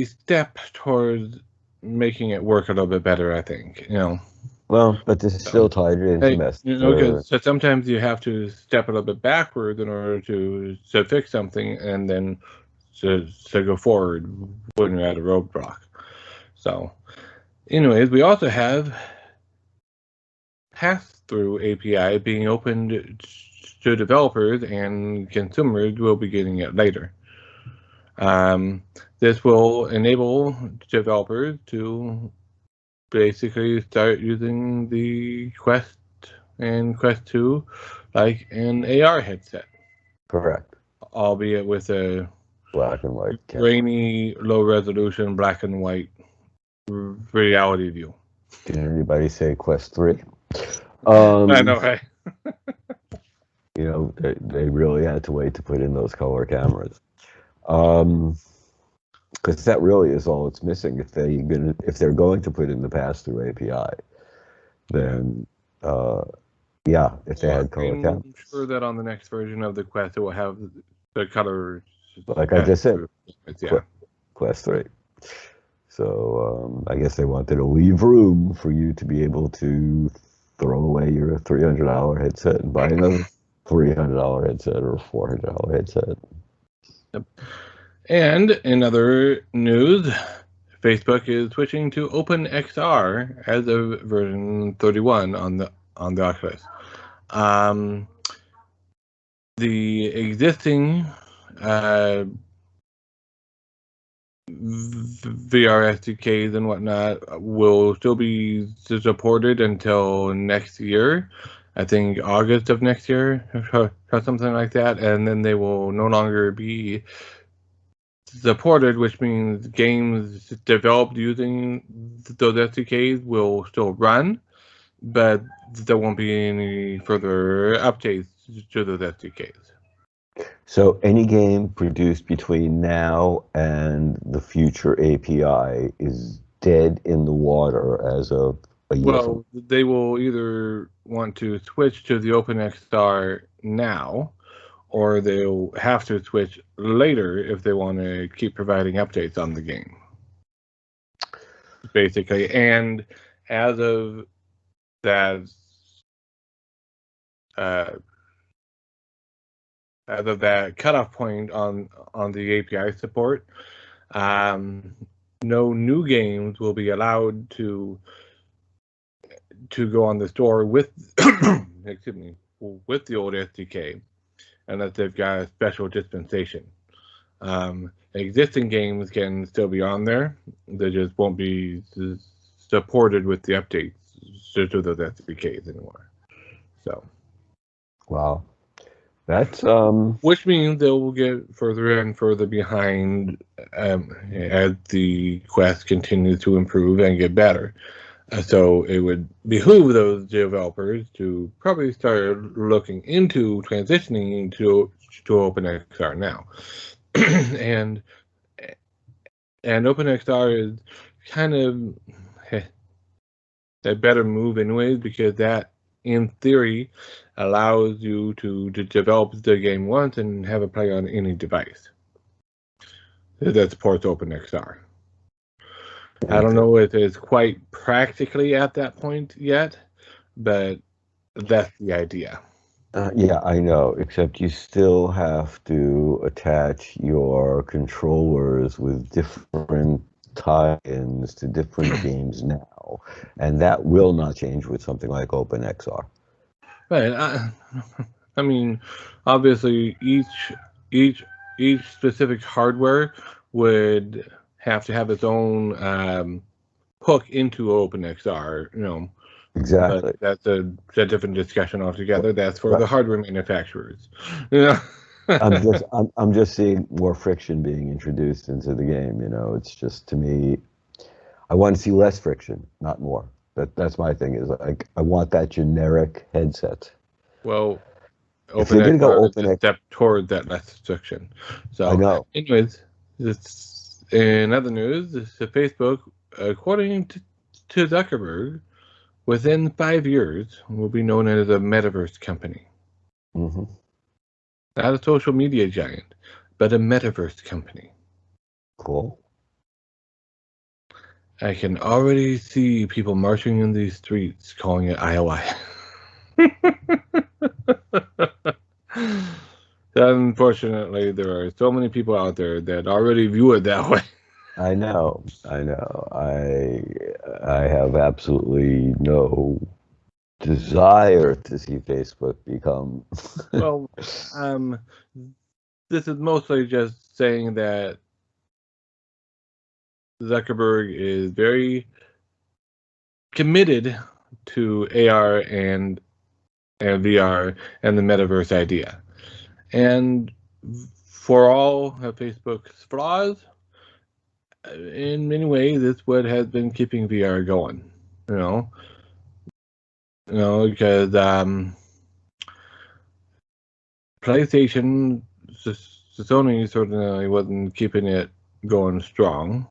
step towards making it work a little bit better. I think. Well, but this is So, still tied into hey, Meta. because so sometimes you have to step a little bit backward in order to fix something, and then to go forward when you're at a roadblock. So, anyways, we also have pass-through API being opened to developers, and consumers will be getting it later. This will enable developers to basically start using the Quest and Quest 2 like an AR headset. Correct. Albeit with a Black and white grainy, low-resolution, black and white reality view. Did anybody say Quest 3? I know, right? You know, they really had to wait to put in those color cameras. Because that really is all it's missing. If they're going to put in the pass-through API, then if they had color cameras. I'm sure that on the next version of the Quest, it will have the color. Like I just said, yeah. Quest 3. So I guess they wanted to leave room for you to be able to throw away your $300 headset and buy another $300 headset or $400 headset. Yep. And in other news, Facebook is switching to OpenXR as of version 31 on the Oculus. The existing VR SDKs and whatnot will still be supported until next year. I think August of next year or something like that, and then they will no longer be supported, which means games developed using those SDKs will still run, but there won't be any further updates to those SDKs. So any game produced between now and the future API is dead in the water as of a year. Well, they will either want to switch to the OpenXR now, or they'll have to switch later if they want to keep providing updates on the game. Basically, and as of that cutoff point on the API support, no new games will be allowed to go on the store with with the old SDK, unless they've got a special dispensation. Existing games can still be on there; they just won't be supported with the updates to those SDKs anymore. So, wow. That's which means they will get further and further behind as the Quest continues to improve and get better. So it would behoove those developers to probably start looking into transitioning to OpenXR now, and OpenXR is kind of a better move anyways, because that, in theory, allows you to develop the game once and have it play on any device that supports OpenXR. I don't know if it's quite practically at that point yet, but that's the idea. Yeah, I know, except you still have to attach your controllers with different tie-ins to different games now, and that will not change with something like OpenXR. Right. I mean, obviously, each specific hardware would have to have its own hook into OpenXR. You know, Exactly. but that's a different discussion altogether. That's for the hardware manufacturers. Yeah. I'm just seeing more friction being introduced into the game. You know, it's just, to me, I want to see less friction, not more. That's my thing. Is like, I want that generic headset. Well, OpenXR is a step toward that less friction. So, I know. Anyways, in other news, Facebook, according to Zuckerberg, within 5 years will be known as a Metaverse company. Mm-hmm. Not a social media giant, but a Metaverse company. Cool. I can already see people marching in these streets calling it IOI. Unfortunately, there are so many people out there that already view it that way. I know. I have absolutely no desire to see Facebook become. Well, this is mostly just saying that Zuckerberg is very committed to AR and VR and the metaverse idea. And for all of Facebook's flaws, in many ways, it's what has been keeping VR going. You know, because PlayStation, Sony certainly wasn't keeping it going strong.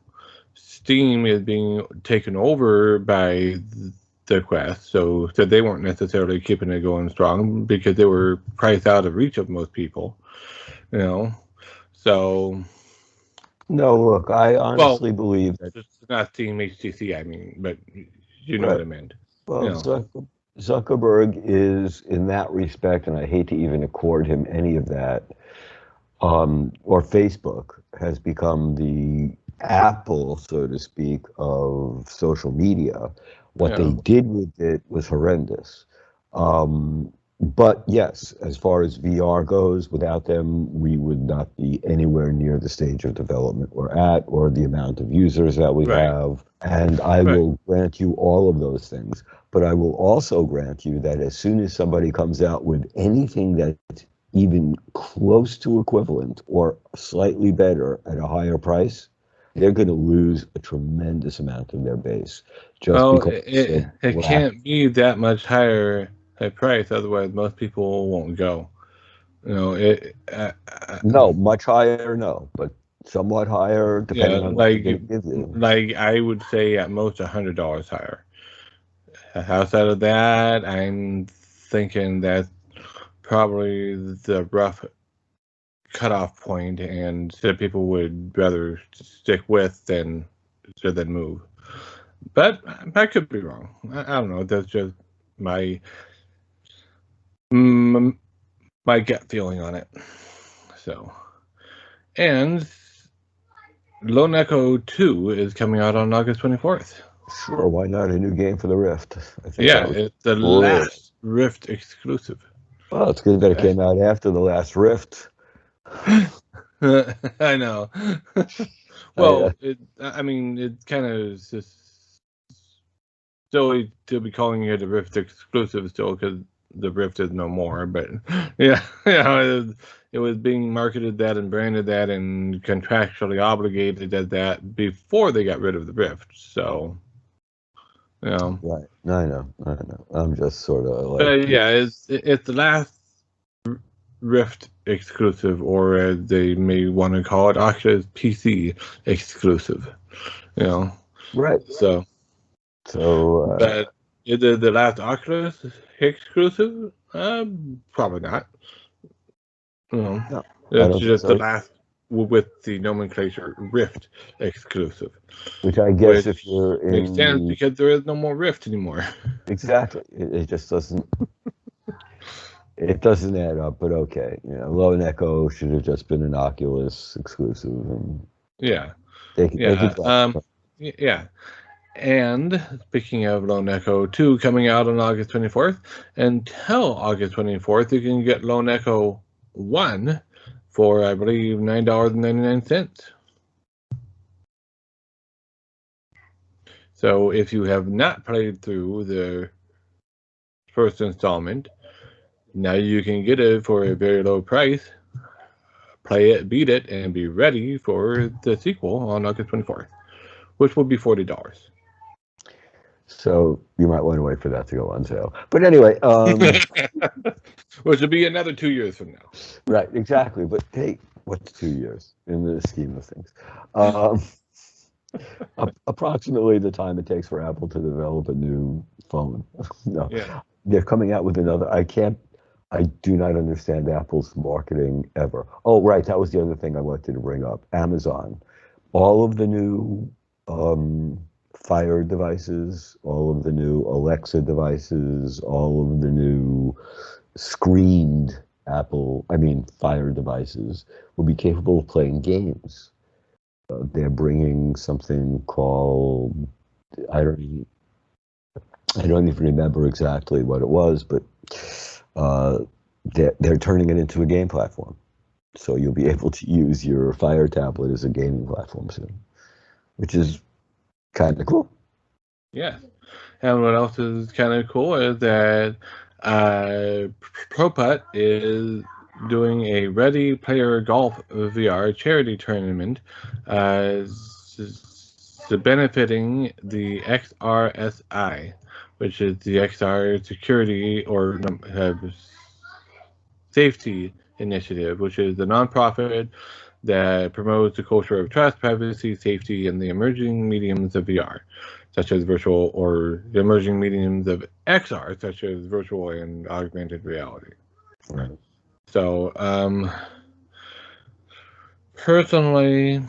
Steam is being taken over by the Quest, so they weren't necessarily keeping it going strong because they were priced out of reach of most people. You know, so No, look, I well, honestly believe that. it's not Steam HTC, I mean, but you know what Right. I meant. You Well, know, Zuckerberg is, in that respect, and I hate to even accord him any of that, or Facebook has become the Apple, so to speak, of social media. What they yeah, did with it was horrendous. Um, but yes, as far as VR goes, without them, we would not be anywhere near the stage of development we're at or the amount of users that we right, have. And I right. will grant you all of those things. But I will also grant you that as soon as somebody comes out with anything that's even close to equivalent or slightly better at a higher price, they're going to lose a tremendous amount of their base just Well, because it's so it black. can't be that much higher a price, otherwise most people won't go. You know, No, much higher, no, but somewhat higher, yeah, depending on what they're going to give you. like I would say at most $100 higher. Outside of that, I'm thinking that's probably the rough cutoff point, and that people would rather stick with than move. But I could be wrong. I don't know. That's just my mm, my gut feeling on it. So, and Lone Echo 2 is coming out on August 24th. Sure, why not a new game for the Rift? I think Yeah, that was it's the brilliant. last Rift exclusive. Well, it's good that it came out after the last Rift. I know. I, Well, I mean, it kind of just still to be calling it a Rift exclusive still because the Rift is no more. But yeah, yeah, it was being marketed that and branded that and contractually obligated as that before they got rid of the Rift. So, you know, right, I know. I'm just sort of like, but yeah, it's the last Rift exclusive, or as they may want to call it, Oculus PC exclusive. You know, right. so. So, But is it the last Oculus exclusive? Probably not. No, no, I it's don't think just the so. last with the nomenclature Rift exclusive, Which I guess if which you're makes in sense the because there is no more Rift anymore. exactly, it just doesn't. It doesn't add up, but okay. You know, Low and Echo should have just been an Oculus exclusive, and Yeah, they could yeah, drop it. yeah. And speaking of Lone Echo 2 coming out on August 24th, until August 24th, you can get Lone Echo 1 for, I believe, $9.99. So if you have not played through the first installment, now you can get it for a very low price, play it, beat it, and be ready for the sequel on August 24th, which will be $40. So you might want to wait for that to go on sale. But anyway, Which will be another 2 years from now. right, exactly. But hey, what's 2 years in the scheme of things? Um, approximately the time it takes for Apple to develop a new phone. No, Yeah. they're coming out with another. I do not understand Apple's marketing ever. Oh, right. That was the other thing I wanted to bring up. Amazon. All of the new Fire devices, all of the new Alexa devices, all of the new screened Fire devices will be capable of playing games. They're bringing something called, I don't even remember exactly what it was, but they're turning it into a game platform. So you'll be able to use your Fire tablet as a gaming platform soon, which is kind of cool. Yeah. And what else is kind of cool is that ProPutt is doing a Ready Player Golf VR charity tournament, benefiting the XRSI, which is the XR Security or Safety Initiative, which is a nonprofit that promotes the culture of trust, privacy, safety, and the emerging mediums of VR, such as virtual, or the emerging mediums of XR, such as virtual and augmented reality. Right. So, personally,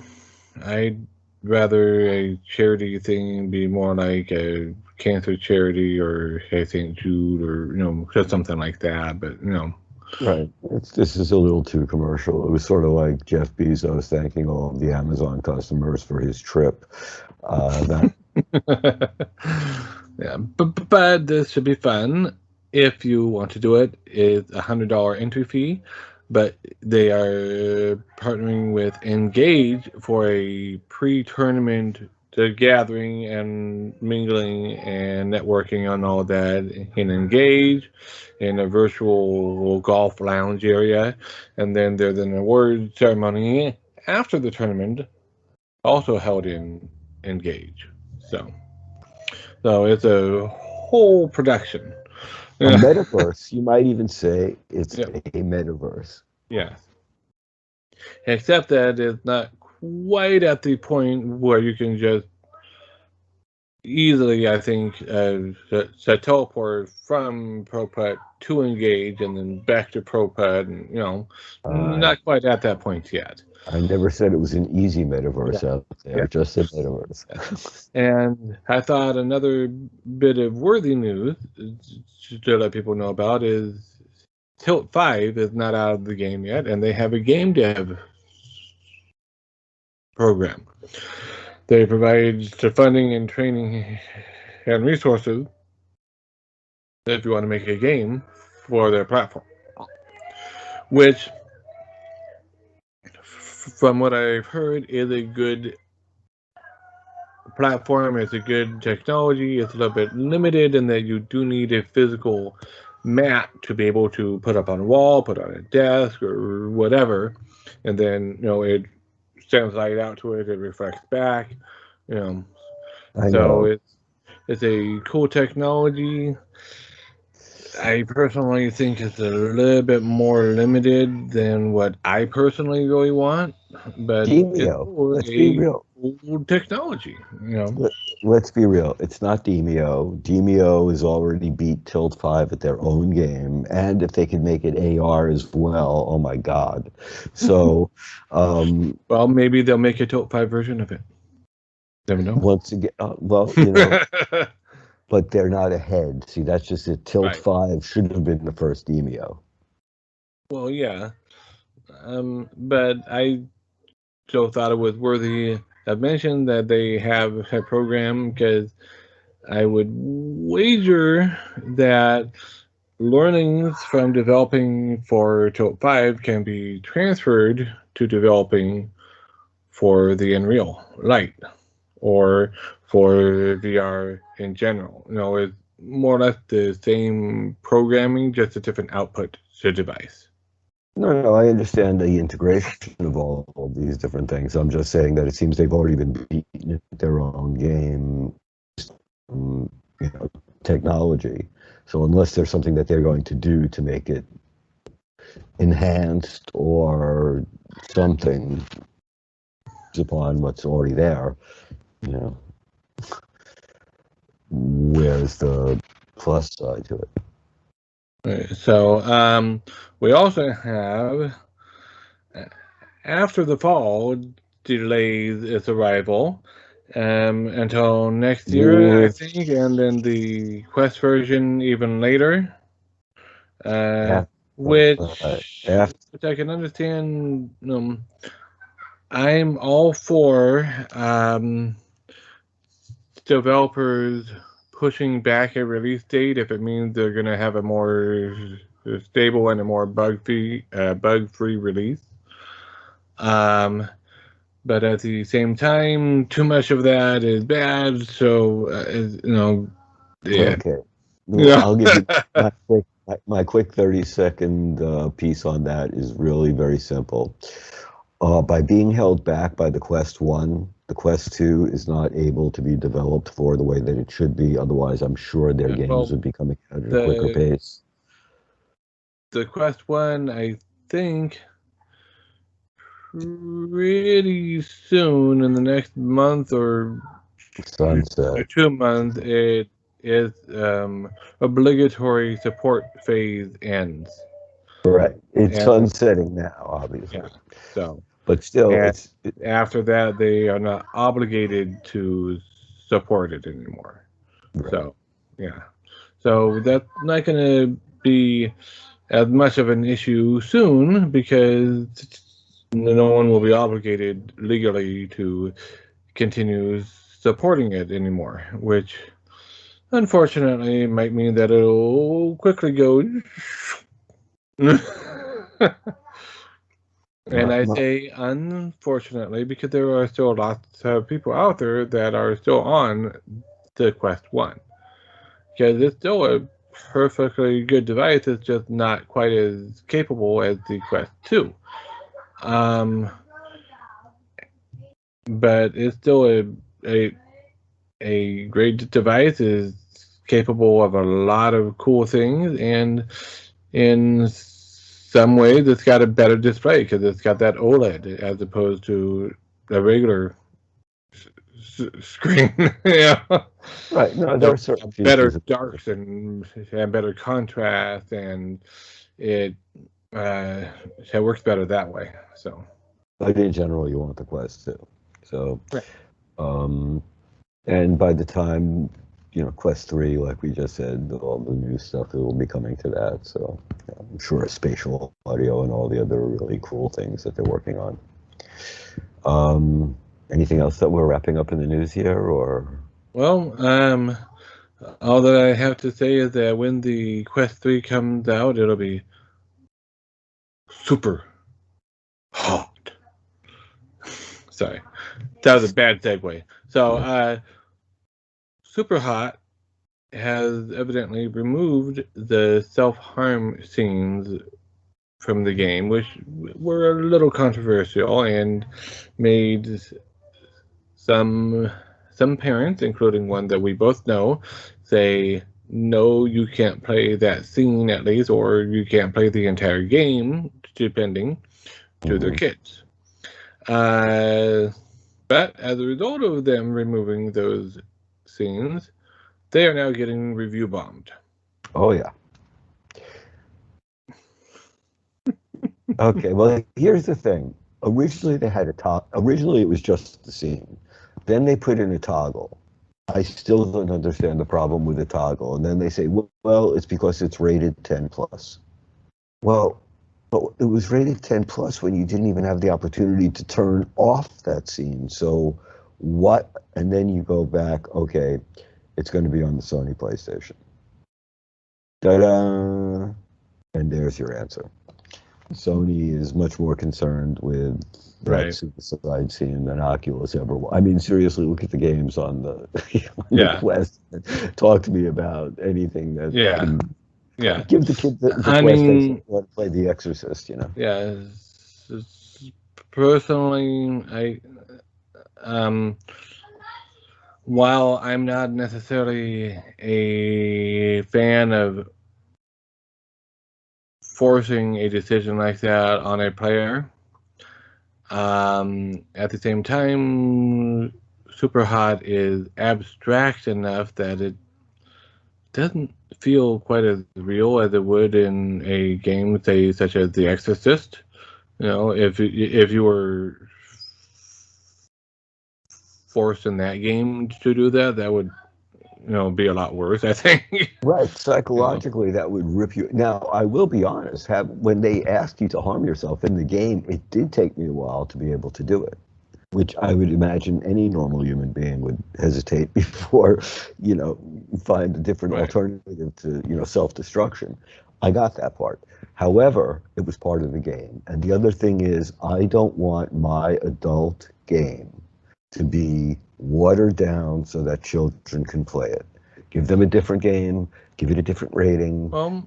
I'd rather a charity thing be more like a cancer charity or a St. Jude or, just something like that. But, Right. This is a little too commercial. It was sort of like Jeff Bezos thanking all of the Amazon customers for his trip. That yeah, but this should be fun. If you want to do it, it's $100 entry fee, but they are partnering with Engage for a pre-tournament gathering and mingling and networking on all that in Engage in a virtual golf lounge area, and then there's an award ceremony after the tournament, also held in Engage. So it's a whole production. a metaverse, you might even say it's Yep. a metaverse. Yes. Except that it's not quite at the point where you can just easily, I think, teleport from ProPutt to Engage and then back to ProPutt, and not quite at that point yet. I never said it was an easy metaverse out there, Yeah. just a metaverse. And I thought another bit of worthy news to let people know about is Tilt 5 is not out of the game yet, and they have a game dev program. They provide the funding and training and resources if you want to make a game for their platform. Which, from what I've heard, is a good platform. It's a good technology. It's a little bit limited in that you do need a physical mat to be able to put up on a wall, put on a desk, or whatever. And then, it stands light out to it, it reflects back. I So know. it's a cool technology. I personally think it's a little bit more limited than what I personally really want, but it's Demio. still Let's be a real. cool technology. Let's be real. It's not Demio. Demio has already beat Tilt 5 at their own game, and if they could make it AR as well, oh my God. So, Well, maybe they'll make a Tilt 5 version of it. Never know. once again, but they're not ahead. See, that's just it. Tilt Right. 5 should have been the first Demio. Well, yeah. But I still thought it was worthy of mention that they have a program, because I would wager that learnings from developing for Tilt 5 can be transferred to developing for the Unreal Light or for VR in general. It's more or less the same programming, just a different output to device. No, I understand the integration of all these different things. I'm just saying that it seems they've already been beaten at their own game, um, technology. So unless there's something that they're going to do to make it enhanced or something upon what's already there, where's the plus side to it? Right. So we also have, after the fall, delays its arrival until next year, I think, and then the Quest version even later. After, Which, after which I can understand. I'm all for developers pushing back a release date if it means they're going to have a more stable and a more bug-free release. But at the same time, too much of that is bad. So yeah. Okay. Well, Yeah. I'll give you my quick 30-second piece on that is really very simple. By being held back by the Quest 1, the Quest 2 is not able to be developed for the way that it should be. Otherwise, I'm sure their games Well, would be coming out at a quicker the pace. the Quest One, I think, pretty soon in the next month or Sunset. 2 months, it is obligatory support phase ends. Right. It's And sunsetting now, obviously. yeah, so But still, and after that, they are not obligated to support it anymore. right. So yeah, so that's not going to be as much of an issue soon because no one will be obligated legally to continue supporting it anymore, which unfortunately might mean that it'll quickly go. And I say unfortunately because there are still lots of people out there that are still on the Quest 1. Because it's still a perfectly good device, it's just not quite as capable as the Quest 2. But it's still a great device, is capable of a lot of cool things, and in some ways it's got a better display because it's got that OLED as opposed to a regular screen. Yeah. Right. No, there are certain Better features. darks and better contrast, and it works better that way. So, But in general, you want the Quest 2. So, right. and by the time, Quest 3, like we just said, all the new stuff that will be coming to that. So, I'm sure spatial audio and all the other really cool things that they're working on. Anything else that we're wrapping up in the news here, or? Well, all that I have to say is that when the Quest 3 comes out, it'll be super hot. Sorry, that was a bad segue. So, super hot has evidently removed the self-harm scenes from the game, which were a little controversial and made some parents, including one that we both know, say, no, you can't play that scene at least, or you can't play the entire game, depending, to their kids. But as a result of them removing those scenes, they are now getting review bombed. Oh, yeah. Okay, well, here's the thing. Originally, they had originally, it was just the scene. Then they put in a toggle. I still don't understand the problem with the toggle. And then they say, well, it's because it's rated 10 plus. Well, but it was rated 10 plus when you didn't even have the opportunity to turn off that scene. So what? And then you go back, okay, it's going to be on the Sony PlayStation. Ta-da! And there's your answer. Sony is much more concerned with that suicide scene than Oculus ever was. I mean, seriously, look at the games on the, the Quest. Talk to me about anything that can give the kid the Quest they want to play The Exorcist, Yeah. Personally, while I'm not necessarily a fan of forcing a decision like that on a player, at the same time, super hot is abstract enough that it doesn't feel quite as real as it would in a game, say, such as The Exorcist. If you were forced in that game to do that, that would be a lot worse, I think. Right, psychologically, that would rip you. Now, I will be honest, when they asked you to harm yourself in the game, it did take me a while to be able to do it, which I would imagine any normal human being would hesitate before, find a different Right. alternative to, self-destruction. I got that part. However, it was part of the game. And the other thing is, I don't want my adult game to be watered down so that children can play it. Give them a different game, give it a different rating. Well,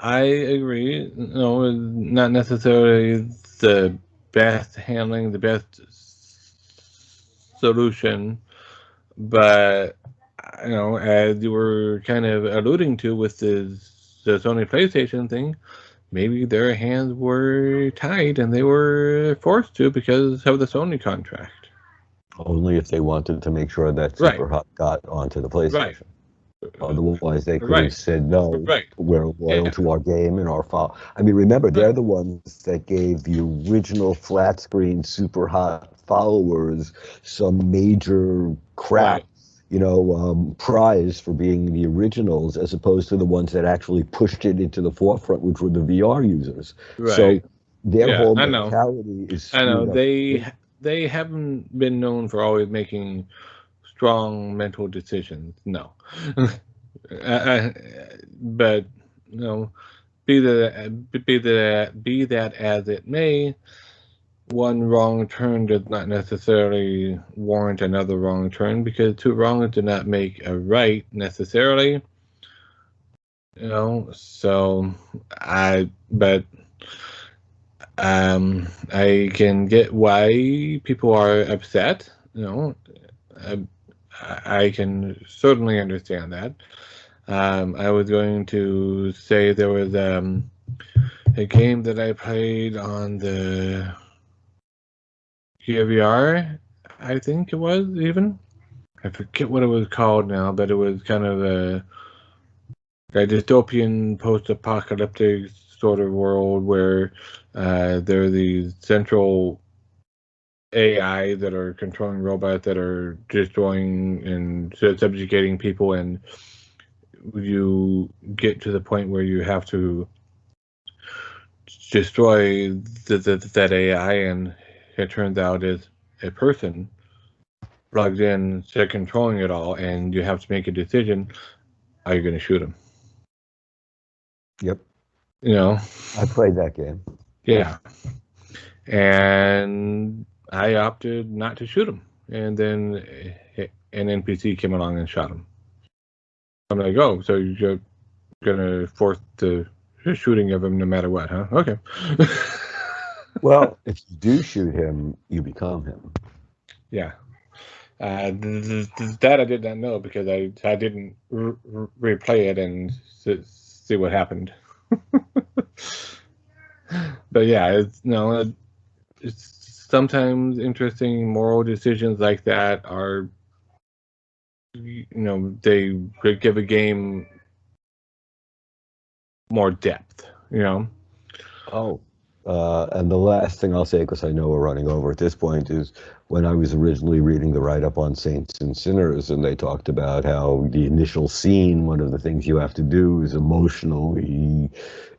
I agree. Not necessarily the best handling, the best solution, but as you were kind of alluding to with the Sony PlayStation thing, maybe their hands were tied and they were forced to because of the Sony contract. Only if they wanted to make sure that Right. Super Hot got onto the PlayStation. Right. Otherwise, they could Right. have said, no, Right. we're loyal to our game and our file. I mean, remember, they're the ones that gave the original flat screen Super Hot followers some major crap, prize for being the originals, as opposed to the ones that actually pushed it into the forefront, which were the VR users. Right. So their Yeah, whole I know. mentality is I know. screwed up. They haven't been known for always making strong mental decisions. No. But be that as it may, one wrong turn does not necessarily warrant another wrong turn, because two wrongs do not make a right necessarily. So I can get why people are upset. I can certainly understand that. I was going to say there was a game that I played on the GVR, I think it was, even. I forget what it was called now, but it was kind of a dystopian post-apocalyptic sort of world where there are these central AI that are controlling robots that are destroying and subjugating people, and you get to the point where you have to destroy that AI, and it turns out is a person plugged in to controlling it all, and you have to make a decision. Are you going to shoot him? Yep. I played that game. Yeah. And I opted not to shoot him. And then an NPC came along and shot him. I'm like, oh, so you're going to force the shooting of him no matter what, huh? Okay. Well, if you do shoot him, you become him. Yeah. That I did not know, because I didn't replay it and see what happened. But yeah, it's sometimes interesting moral decisions like that are, they could give a game more depth, Oh, and the last thing I'll say, because I know we're running over at this point, is when I was originally reading the write-up on Saints and Sinners, and they talked about how the initial scene, one of the things you have to do is emotionally,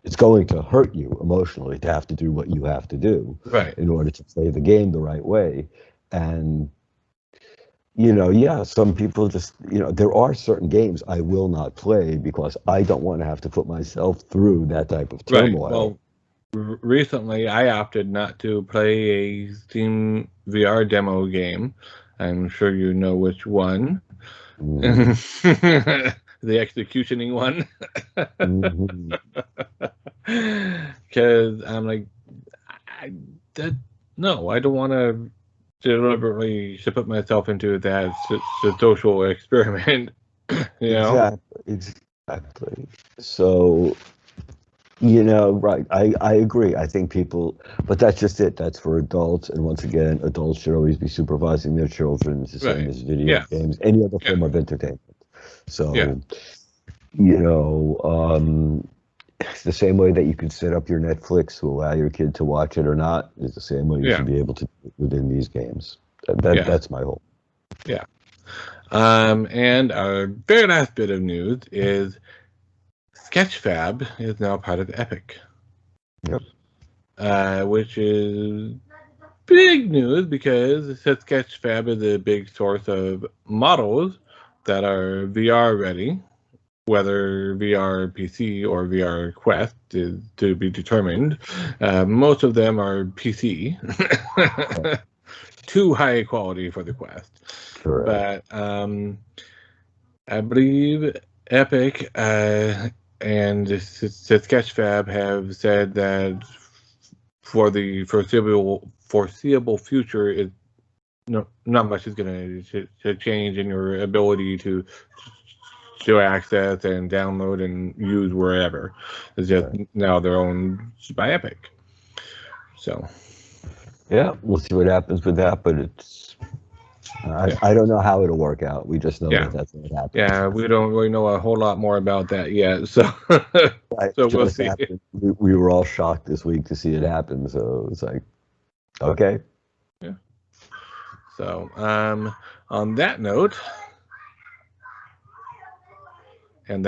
it's going to hurt you emotionally to have to do what you have to do in order to play the game the right way. And some people just, there are certain games I will not play because I don't want to have to put myself through that type of turmoil. Well, recently I opted not to play a Steam VR demo game. I'm sure you know which one. The executioning one. Because I'm like, no, I don't want to deliberately to put myself into that social experiment. Exactly. So, right. I agree. I think people, but that's just it. That's for adults. And once again, adults should always be supervising their children. It's the same as video games, any other form of entertainment. So, it's the same way that you can set up your Netflix to allow your kid to watch it or not is the same way you should be able to do it within these games. That's my whole. Yeah. And our very last bit of news is Sketchfab is now part of Epic. Yep. Which is big news because it says Sketchfab is a big source of models that are VR ready. Whether VR PC or VR Quest is to be determined. Most of them are PC. Too high quality for the Quest. Correct. But I believe Epic and the Sketchfab have said that for the foreseeable future, not much is going to change in your ability to access and download and use wherever. It's just now they're owned by Epic. So yeah, we'll see what happens with that, but it's I don't know how it'll work out. We just know that that's what happens. Yeah, we don't really know a whole lot more about that yet. So so we'll see. We were all shocked this week to see it happen. So it's like, okay. Yeah. So on that note, I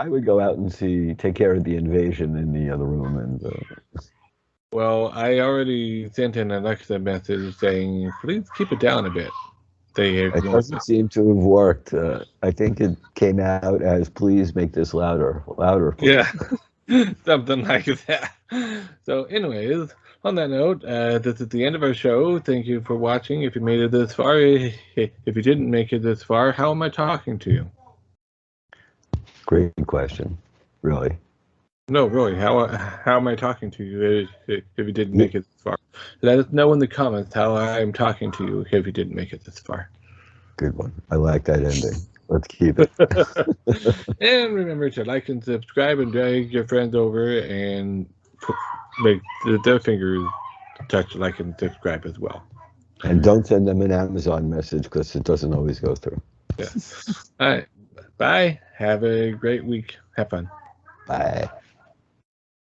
would go out and take care of the invasion in the other room. And well, I already sent an Alexa message saying, please keep it down a bit. It doesn't seem to have worked. I think it came out as, please make this louder, please. Yeah, something like that. So anyways, on that note, this is the end of our show. Thank you for watching. If you made it this far, if you didn't make it this far, how am I talking to you? Great question. Really? No, really. How am I talking to you if you didn't make it this far? Let us know in the comments how I'm talking to you if you didn't make it this far. Good one. I like that ending. Let's keep it. And remember to like and subscribe and drag your friends over and make their fingers touch like and subscribe as well. And don't send them an Amazon message because it doesn't always go through. Yeah. All right. Bye. Have a great week. Have fun. Bye.